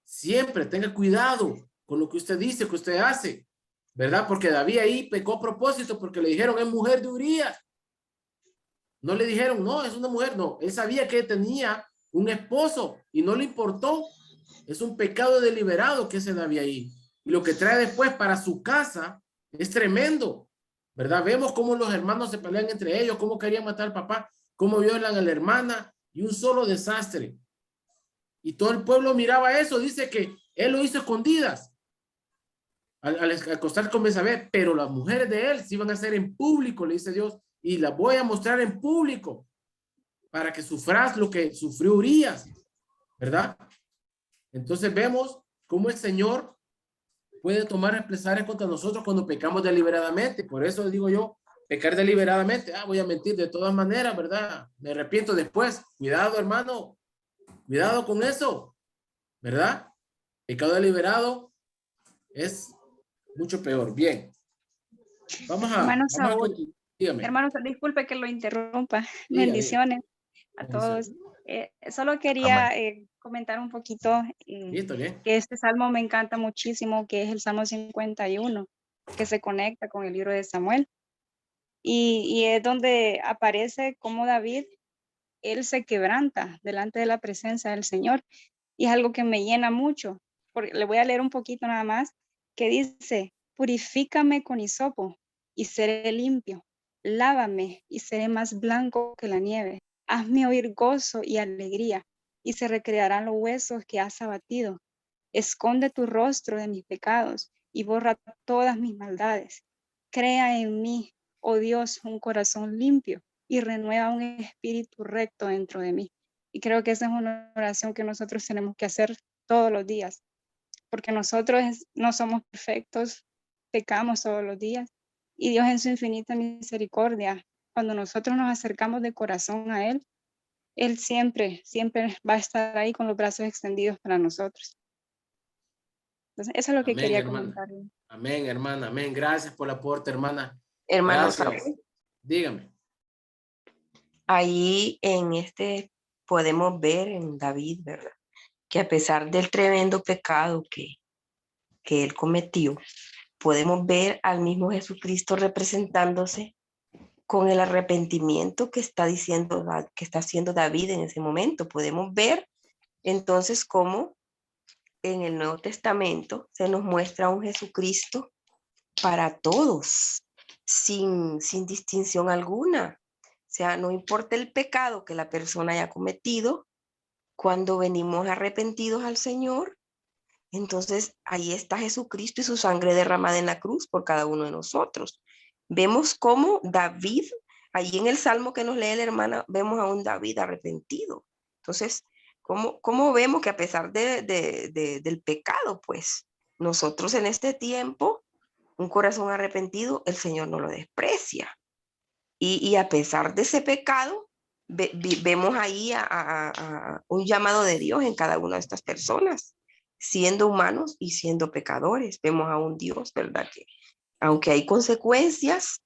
Siempre tenga cuidado con lo que usted dice, que usted hace, ¿verdad? Porque David ahí pecó a propósito porque le dijeron es mujer de Urías. No le dijeron, no, es una mujer. No, él sabía que tenía un esposo y no le importó. Es un pecado deliberado que ese David ahí. Y lo que trae después para su casa es tremendo, ¿verdad? Vemos cómo los hermanos se pelean entre ellos, cómo querían matar al papá, cómo violan a la hermana y un solo desastre. Y todo el pueblo miraba eso. Dice que él lo hizo escondidas al acostar con Betsabé, pero las mujeres de él se iban a hacer en público, le dice Dios, y las voy a mostrar en público para que sufras lo que sufrió Urías, ¿verdad? Entonces vemos cómo el Señor puede tomar represalias contra nosotros cuando pecamos deliberadamente. Por eso digo yo, pecar deliberadamente, voy a mentir de todas maneras, ¿verdad? Me arrepiento después. Cuidado, hermano. Cuidado con eso, ¿verdad? Pecado deliberado es mucho peor. Bien. Vamos a... Hermano Saúl, dígame. Hermano, disculpe que lo interrumpa. Bendiciones a todos. Solo quería comentar un poquito que este salmo me encanta muchísimo, que es el Salmo 51, que se conecta con el libro de Samuel. Y es donde aparece cómo David, él se quebranta delante de la presencia del Señor. Y es algo que me llena mucho. Porque le voy a leer un poquito nada más, que dice, purifícame con hisopo y seré limpio. Lávame y seré más blanco que la nieve. Hazme oír gozo y alegría, y se recrearán los huesos que has abatido. Esconde tu rostro de mis pecados y borra todas mis maldades. Crea en mí, oh Dios, un corazón limpio y renueva un espíritu recto dentro de mí. Y creo que esa es una oración que nosotros tenemos que hacer todos los días, porque nosotros no somos perfectos, pecamos todos los días, y Dios en su infinita misericordia, cuando nosotros nos acercamos de corazón a Él, Él siempre va a estar ahí con los brazos extendidos para nosotros. Entonces, eso es lo que quería comentar. Amén, hermana, amén. Gracias por el aporte, hermana. Hermano Saúl, dígame. Ahí podemos ver en David, ¿verdad? Que a pesar del tremendo pecado que él cometió, podemos ver al mismo Jesucristo representándose con el arrepentimiento que está haciendo David en ese momento. Podemos ver entonces cómo en el Nuevo Testamento se nos muestra un Jesucristo para todos, sin distinción alguna. O sea, no importa el pecado que la persona haya cometido, cuando venimos arrepentidos al Señor, entonces ahí está Jesucristo y su sangre derramada en la cruz por cada uno de nosotros. Vemos cómo David, ahí en el Salmo que nos lee la hermana, vemos a un David arrepentido. Entonces, ¿Cómo vemos que a pesar del pecado, pues nosotros en este tiempo, un corazón arrepentido, el Señor no lo desprecia? Y a pesar de ese pecado, vemos ahí a un llamado de Dios en cada una de estas personas, siendo humanos y siendo pecadores. Vemos a un Dios, ¿verdad? Que aunque hay consecuencias,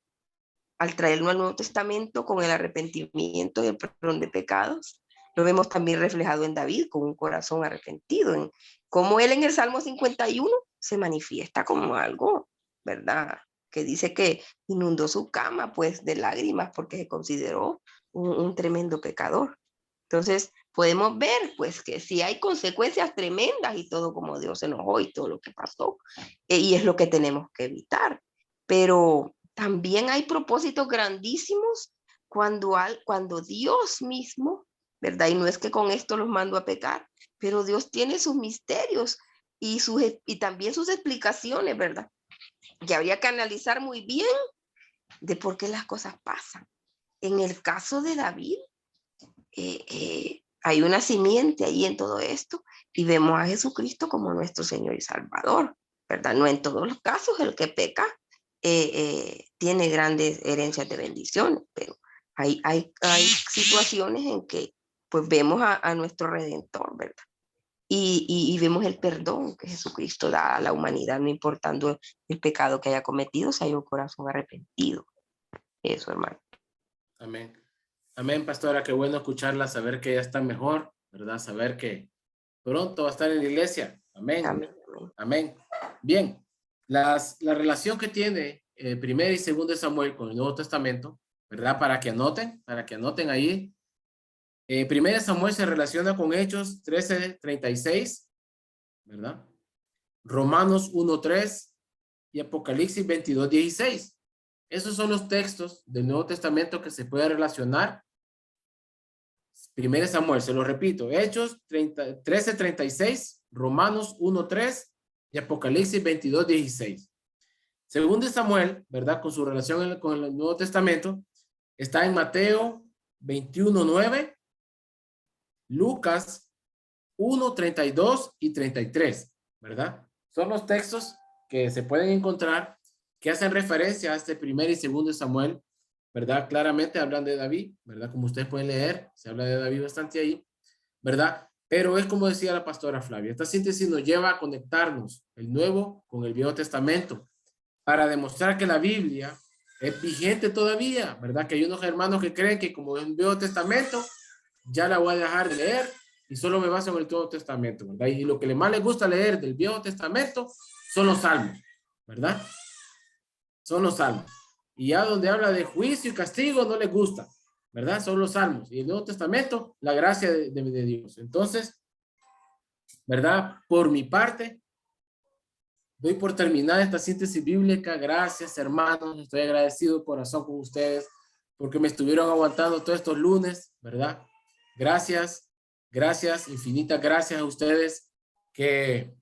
al traerlo al Nuevo Testamento con el arrepentimiento y el perdón de pecados, lo vemos también reflejado en David con un corazón arrepentido, en cómo él en el Salmo 51 se manifiesta como algo, ¿verdad? Que dice que inundó su cama pues de lágrimas porque se consideró un tremendo pecador. Entonces podemos ver pues que sí hay consecuencias tremendas y todo como Dios se enojó y todo lo que pasó, y es lo que tenemos que evitar, pero también hay propósitos grandísimos cuando Dios mismo, ¿verdad? Y no es que con esto los mando a pecar, pero Dios tiene sus misterios y también sus explicaciones, ¿verdad? Que habría que analizar muy bien de por qué las cosas pasan. En el caso de David, hay una simiente ahí en todo esto y vemos a Jesucristo como nuestro Señor y Salvador, ¿verdad? No en todos los casos el que peca tiene grandes herencias de bendiciones, pero hay situaciones en que pues vemos a nuestro Redentor, ¿verdad? Y vemos el perdón que Jesucristo da a la humanidad, no importando el pecado que haya cometido, si hay un corazón arrepentido. Eso, hermano. Amén. Amén, pastora, qué bueno escucharla, saber que ella está mejor, ¿verdad? Saber que pronto va a estar en la iglesia. Amén. Amén. Amén. Bien, la relación que tiene primero y segundo de Samuel con el Nuevo Testamento, ¿verdad? Para que anoten ahí. Primero de Samuel se relaciona con Hechos 13:36, ¿verdad? Romanos 1:3 y Apocalipsis 22:16. Esos son los textos del Nuevo Testamento que se puede relacionar. Primero de Samuel, se lo repito, Hechos 13:36, Romanos 1:3 y Apocalipsis 22:16. Segundo de Samuel, ¿verdad? Con su relación con el Nuevo Testamento, está en Mateo 21:9, Lucas 1:32 y 33, ¿verdad? Son los textos que se pueden encontrar que hacen referencia a este primer y segundo de Samuel, ¿verdad? Claramente hablan de David, ¿verdad? Como ustedes pueden leer, se habla de David bastante ahí, ¿verdad? Pero es como decía la pastora Flavia, esta síntesis nos lleva a conectarnos el Nuevo con el Viejo Testamento para demostrar que la Biblia es vigente todavía, ¿verdad? Que hay unos hermanos que creen que como es un Viejo Testamento, ya la voy a dejar de leer y solo me baso en el Nuevo Testamento, ¿verdad? Y lo que más les gusta leer del Viejo Testamento son los salmos, ¿verdad? Son los salmos. Y ya donde habla de juicio y castigo no les gusta, ¿verdad? Son los salmos. Y el Nuevo Testamento, la gracia de Dios. Entonces, ¿verdad? Por mi parte, doy por terminada esta síntesis bíblica. Gracias, hermanos. Estoy agradecido de corazón con ustedes porque me estuvieron aguantando todos estos lunes, ¿verdad? Gracias, gracias, infinitas gracias a ustedes que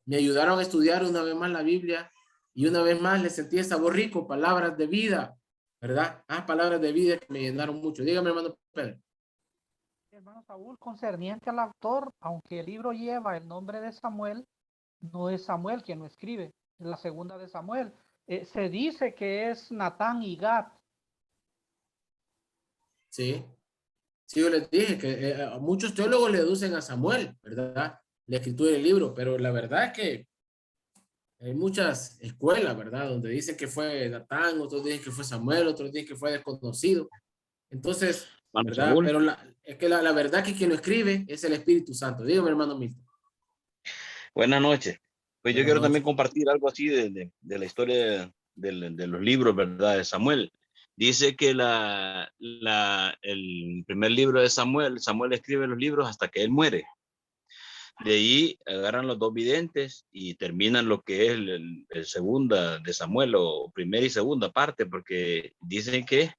me ayudaron a estudiar una vez más la Biblia y una vez más les sentí el sabor rico, palabras de vida, ¿verdad? Palabras de vida que me llenaron mucho. Dígame, hermano Pedro. Hermano Saúl, concerniente al autor, aunque el libro lleva el nombre de Samuel, no es Samuel quien lo escribe, es la segunda de Samuel. Se dice que es Natán y Gad. Sí, sí, yo les dije que muchos teólogos le deducen a Samuel, ¿verdad? La escritura del libro, pero la verdad es que hay muchas escuelas, ¿verdad? Donde dicen que fue Natán, otros dicen que fue Samuel, otros dicen que fue desconocido. Entonces, ¿verdad? Saúl. Pero es que la verdad que quien lo escribe es el Espíritu Santo. Dígame, hermano Milton. Buenas noches. Pues yo Buenas quiero noches. también compartir algo así de la historia de los libros, ¿verdad? De Samuel. Dice que el primer libro de Samuel escribe los libros hasta que él muere. De ahí agarran los dos videntes y terminan lo que es el segunda de Samuel, o primera y segunda parte, porque dicen que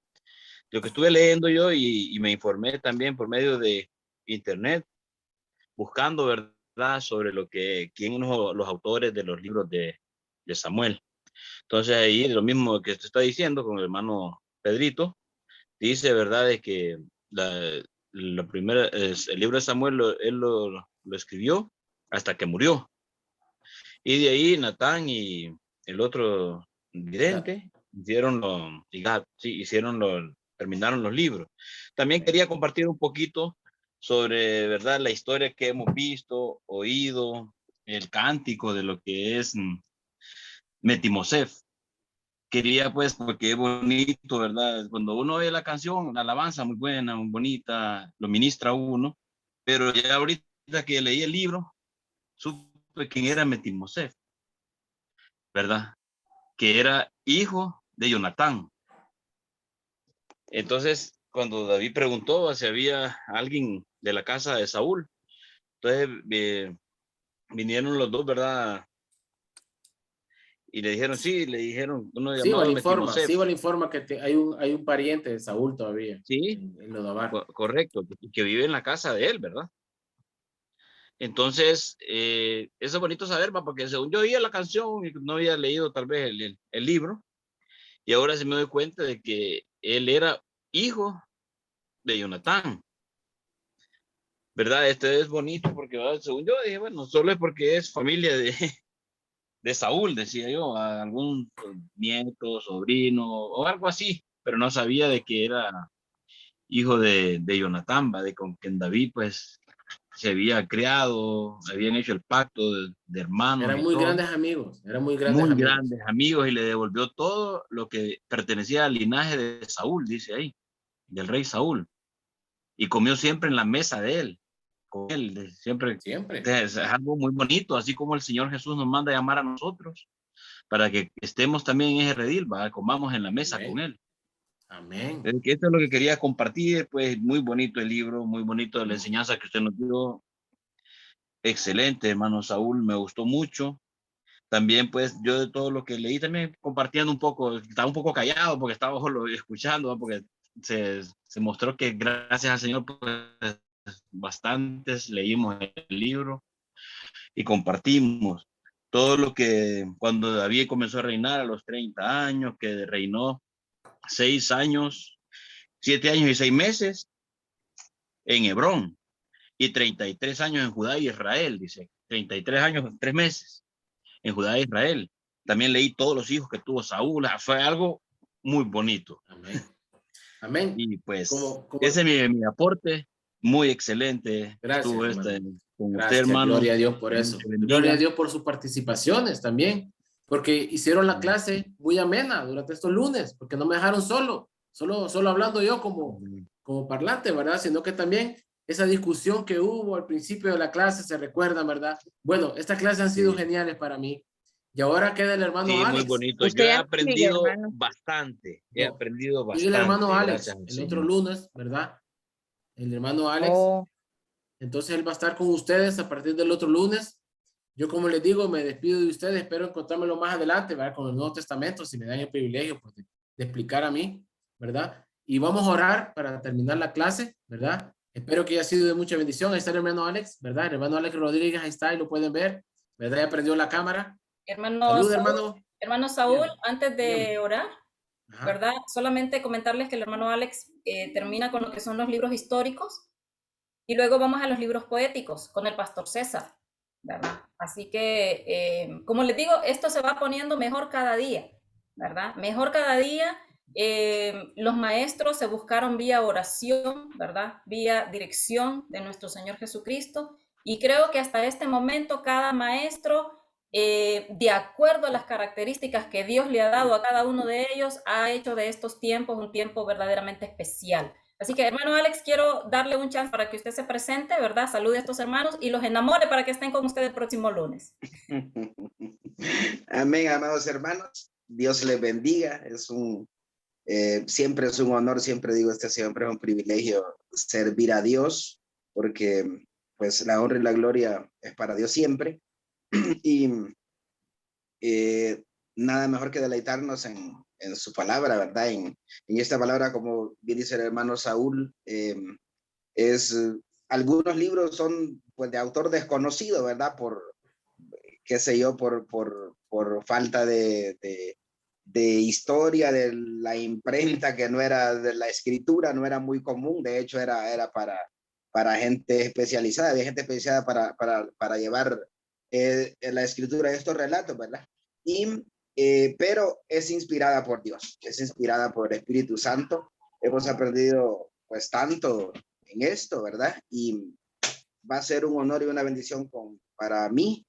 lo que estuve leyendo yo y me informé también por medio de internet, buscando, ¿verdad?, sobre quién son los autores de los libros de Samuel. Entonces ahí lo mismo que usted está diciendo con el hermano Pedrito, dice, ¿verdad?, de que el libro de Samuel él lo escribió hasta que murió. Y de ahí Natán y el otro vidente terminaron los libros. También quería compartir un poquito sobre, ¿verdad?, la historia que hemos visto, oído, el cántico de lo que es Metimosef. Quería pues, porque es bonito, ¿verdad? Cuando uno oye la canción, una alabanza muy buena, muy bonita, lo ministra uno, pero ya ahorita que leí el libro, supe quién era Metimosef, ¿verdad? Que era hijo de Jonatán. Entonces, cuando David preguntó si había alguien de la casa de Saúl, entonces vinieron los dos, ¿verdad? Y le dijeron, sí, le dijeron, uno llamado Metimosef. Sí, le informa que hay un pariente de Saúl todavía. Sí, en Lodabar. Correcto, que vive en la casa de él, ¿verdad? Entonces, eso es bonito saber, porque según yo oía la canción y no había leído tal vez el libro, y ahora se me doy cuenta de que él era hijo de Jonatán, ¿verdad? Este es bonito porque, ¿verdad?, según yo dije, bueno, solo es porque es familia de Saúl, decía yo, algún nieto, sobrino o algo así, pero no sabía de que era hijo de Jonatán, de con quien David pues se había criado, habían hecho el pacto de hermanos. Eran muy grandes amigos, grandes amigos, y le devolvió todo lo que pertenecía al linaje de Saúl, dice ahí, del rey Saúl, y comió siempre en la mesa de él, con él, siempre. Es algo muy bonito, así como el Señor Jesús nos manda a llamar a nosotros, para que estemos también en ese redil, comamos en la mesa con él. Amén. Esto es lo que quería compartir, pues muy bonito el libro, muy bonito la enseñanza que usted nos dio. Excelente, hermano Saúl, me gustó mucho. También pues yo de todo lo que leí también compartiendo un poco, estaba un poco callado porque estaba solo escuchando, ¿no? Porque se mostró que gracias al Señor pues bastantes leímos el libro y compartimos todo lo que cuando David comenzó a reinar a los 30 años, que reinó 6 años, 7 años y 6 meses en Hebrón y 33 años en Judá y Israel, dice, 33 años, 3 meses en Judá e Israel. También leí todos los hijos que tuvo Saúl, fue algo muy bonito. Amén. Amén. Y pues ese es mi aporte, muy excelente. Gracias, con gracias, usted, hermano. Gloria a Dios por eso. Gloria a Dios por sus participaciones también, porque hicieron la clase muy amena durante estos lunes, porque no me dejaron solo hablando yo como parlante, ¿verdad? Sino que también esa discusión que hubo al principio de la clase se recuerda, ¿verdad? Bueno, estas clases han sido geniales para mí. Y ahora queda el hermano Alex. Muy bonito. Yo he aprendido bastante. He aprendido bastante. Y el hermano Alex, el otro lunes, ¿verdad? El hermano Alex. Entonces él va a estar con ustedes a partir del otro lunes. Yo, como les digo, me despido de ustedes. Espero encontrármelo más adelante, ¿verdad? Con el Nuevo Testamento, si me dan el privilegio pues, de explicar a mí, ¿verdad? Y vamos a orar para terminar la clase, ¿verdad? Espero que haya sido de mucha bendición. Ahí está el hermano Alex, ¿verdad? El hermano Alex Rodríguez, ahí está, y lo pueden ver, ¿verdad? Ya prendió la cámara. Salud, hermano. Hermano Saúl, antes de orar, ¿verdad? Solamente comentarles que el hermano Alex termina con lo que son los libros históricos y luego vamos a los libros poéticos con el pastor César, ¿verdad? Así que, como les digo, esto se va poniendo mejor cada día, ¿verdad? Mejor cada día. Los maestros se buscaron vía oración, ¿verdad? Vía dirección de nuestro Señor Jesucristo, y creo que hasta este momento cada maestro, de acuerdo a las características que Dios le ha dado a cada uno de ellos, ha hecho de estos tiempos un tiempo verdaderamente especial. Así que, hermano Alex, quiero darle un chance para que usted se presente, ¿verdad? Salude a estos hermanos y los enamore para que estén con usted el próximo lunes. Amén, amados hermanos. Dios les bendiga. Siempre es un honor, siempre digo, siempre es un privilegio servir a Dios, porque pues la honra y la gloria es para Dios siempre. Y nada mejor que deleitarnos en su palabra, ¿verdad? En esta palabra, como bien dice el hermano Saúl, algunos libros son pues de autor desconocido, ¿verdad? Por qué sé yo, por falta de historia de la imprenta, que no era de la escritura, no era muy común. De hecho, era para gente especializada. Había gente especializada para llevar la escritura de estos relatos, ¿verdad? Pero es inspirada por Dios, es inspirada por el Espíritu Santo. Hemos aprendido pues tanto en esto, ¿verdad? Y va a ser un honor y una bendición para mí,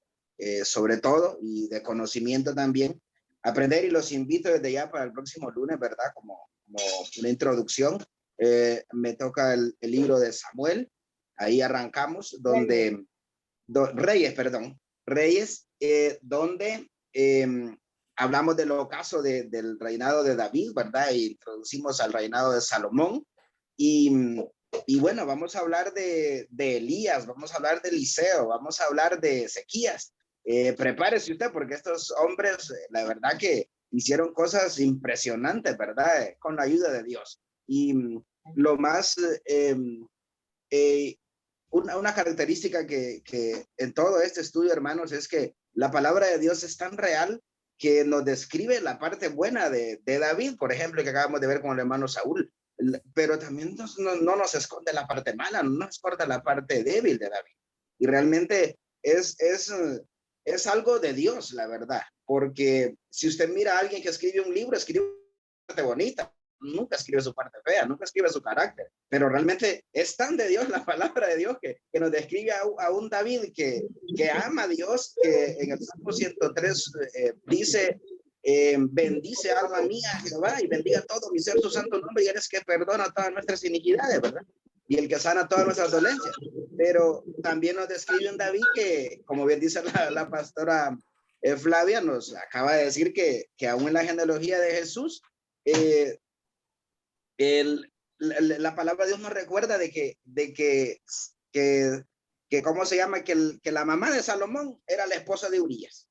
sobre todo, y de conocimiento también, aprender, y los invito desde ya para el próximo lunes, ¿verdad? Como una introducción. Me toca el libro de Samuel, ahí arrancamos, donde Reyes, donde hablamos del ocaso del reinado de David, ¿verdad? E introducimos al reinado de Salomón, y bueno, vamos a hablar de Elías, vamos a hablar de Eliseo, vamos a hablar de Ezequías. Prepárese usted, porque estos hombres, la verdad que hicieron cosas impresionantes, ¿verdad? Con la ayuda de Dios. Y lo más, una característica que en todo este estudio, hermanos, es que la palabra de Dios es tan real que nos describe la parte buena de David, por ejemplo, que acabamos de ver con el hermano Saúl, pero también no nos esconde la parte mala, no nos esconde la parte débil de David. Y realmente es algo de Dios, la verdad, porque si usted mira a alguien que escribe un libro, escribe una parte bonita, nunca escribe su parte fea, nunca escribe su carácter, pero realmente es tan de Dios la palabra de Dios que nos describe a un David que ama a Dios, que en el Salmo 103 dice: bendice alma mía Jehová, y bendiga todo mi ser su santo nombre, y eres que perdona todas nuestras iniquidades, ¿verdad? Y el que sana todas nuestras dolencias. Pero también nos describe un David que, como bien dice la pastora Flavia, nos acaba de decir que aún en la genealogía de Jesús, la palabra de Dios nos recuerda de que ¿cómo se llama? Que la mamá de Salomón era la esposa de Urías.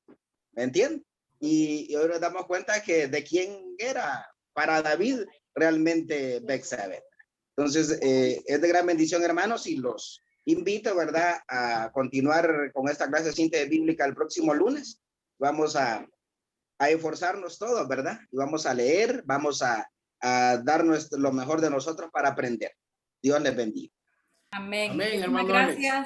¿Me entienden? Y hoy nos damos cuenta que de quién era para David realmente Betsabé. Entonces, es de gran bendición, hermanos, y los invito, ¿verdad?, a continuar con esta clase de síntesis bíblica el próximo lunes. Vamos a esforzarnos todos, ¿verdad? Y vamos a leer, vamos a dar lo mejor de nosotros para aprender. Dios les bendiga. Amén. Amén,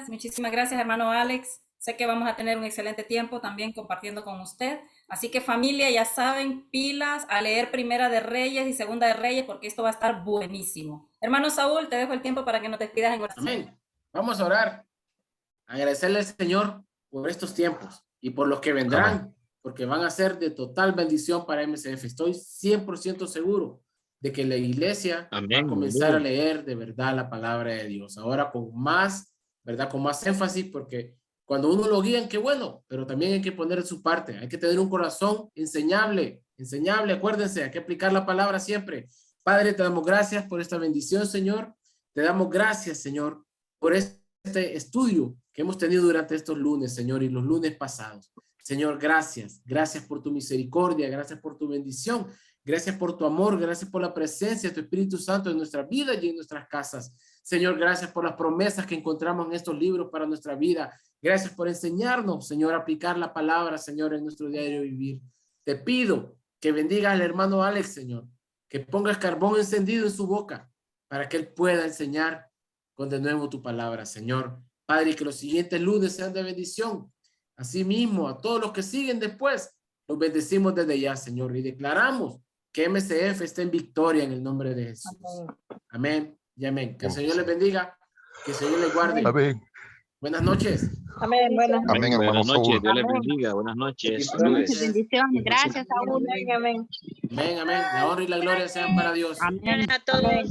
Muchísimas gracias, hermano Alex. Sé que vamos a tener un excelente tiempo también compartiendo con usted. Así que, familia, ya saben, pilas a leer Primera de Reyes y Segunda de Reyes, porque esto va a estar buenísimo. Hermano Saúl, te dejo el tiempo para que nos despidas en oración. Amén. Vamos a orar. Agradecerle al Señor por estos tiempos y por los que vendrán. Amén. Porque van a ser de total bendición para MCF. Estoy 100% seguro de que la iglesia va a comenzar a leer de verdad la palabra de Dios. Ahora con más, ¿verdad? Con más énfasis, porque cuando uno lo guía, qué bueno, pero también hay que poner su parte. Hay que tener un corazón enseñable. Acuérdense, hay que aplicar la palabra siempre. Padre, te damos gracias por esta bendición, Señor. Te damos gracias, Señor, por este estudio que hemos tenido durante estos lunes, Señor, y los lunes pasados. Señor, gracias. Gracias por tu misericordia, gracias por tu bendición, gracias por tu amor, gracias por la presencia de tu Espíritu Santo en nuestra vida y en nuestras casas. Señor, gracias por las promesas que encontramos en estos libros para nuestra vida. Gracias por enseñarnos, Señor, a aplicar la palabra, Señor, en nuestro diario vivir. Te pido que bendiga al hermano Alex, Señor, que pongas carbón encendido en su boca para que él pueda enseñar con de nuevo tu palabra, Señor. Padre, que los siguientes lunes sean de bendición. Asimismo, a todos los que siguen después, los bendecimos desde ya, Señor, y declaramos que MCF está en victoria en el nombre de Jesús. Amén y amén. Que el Señor les bendiga, que el Señor les guarde. Amén. Buenas noches. Amén. Amén, hermano Buenas noches, Saúl. Dios les bendiga. Buenas noches. Bendiciones. Gracias, Saúl. Amén. Amén, amén. La honra y la gloria sean para Dios. Amén a todos. Amén.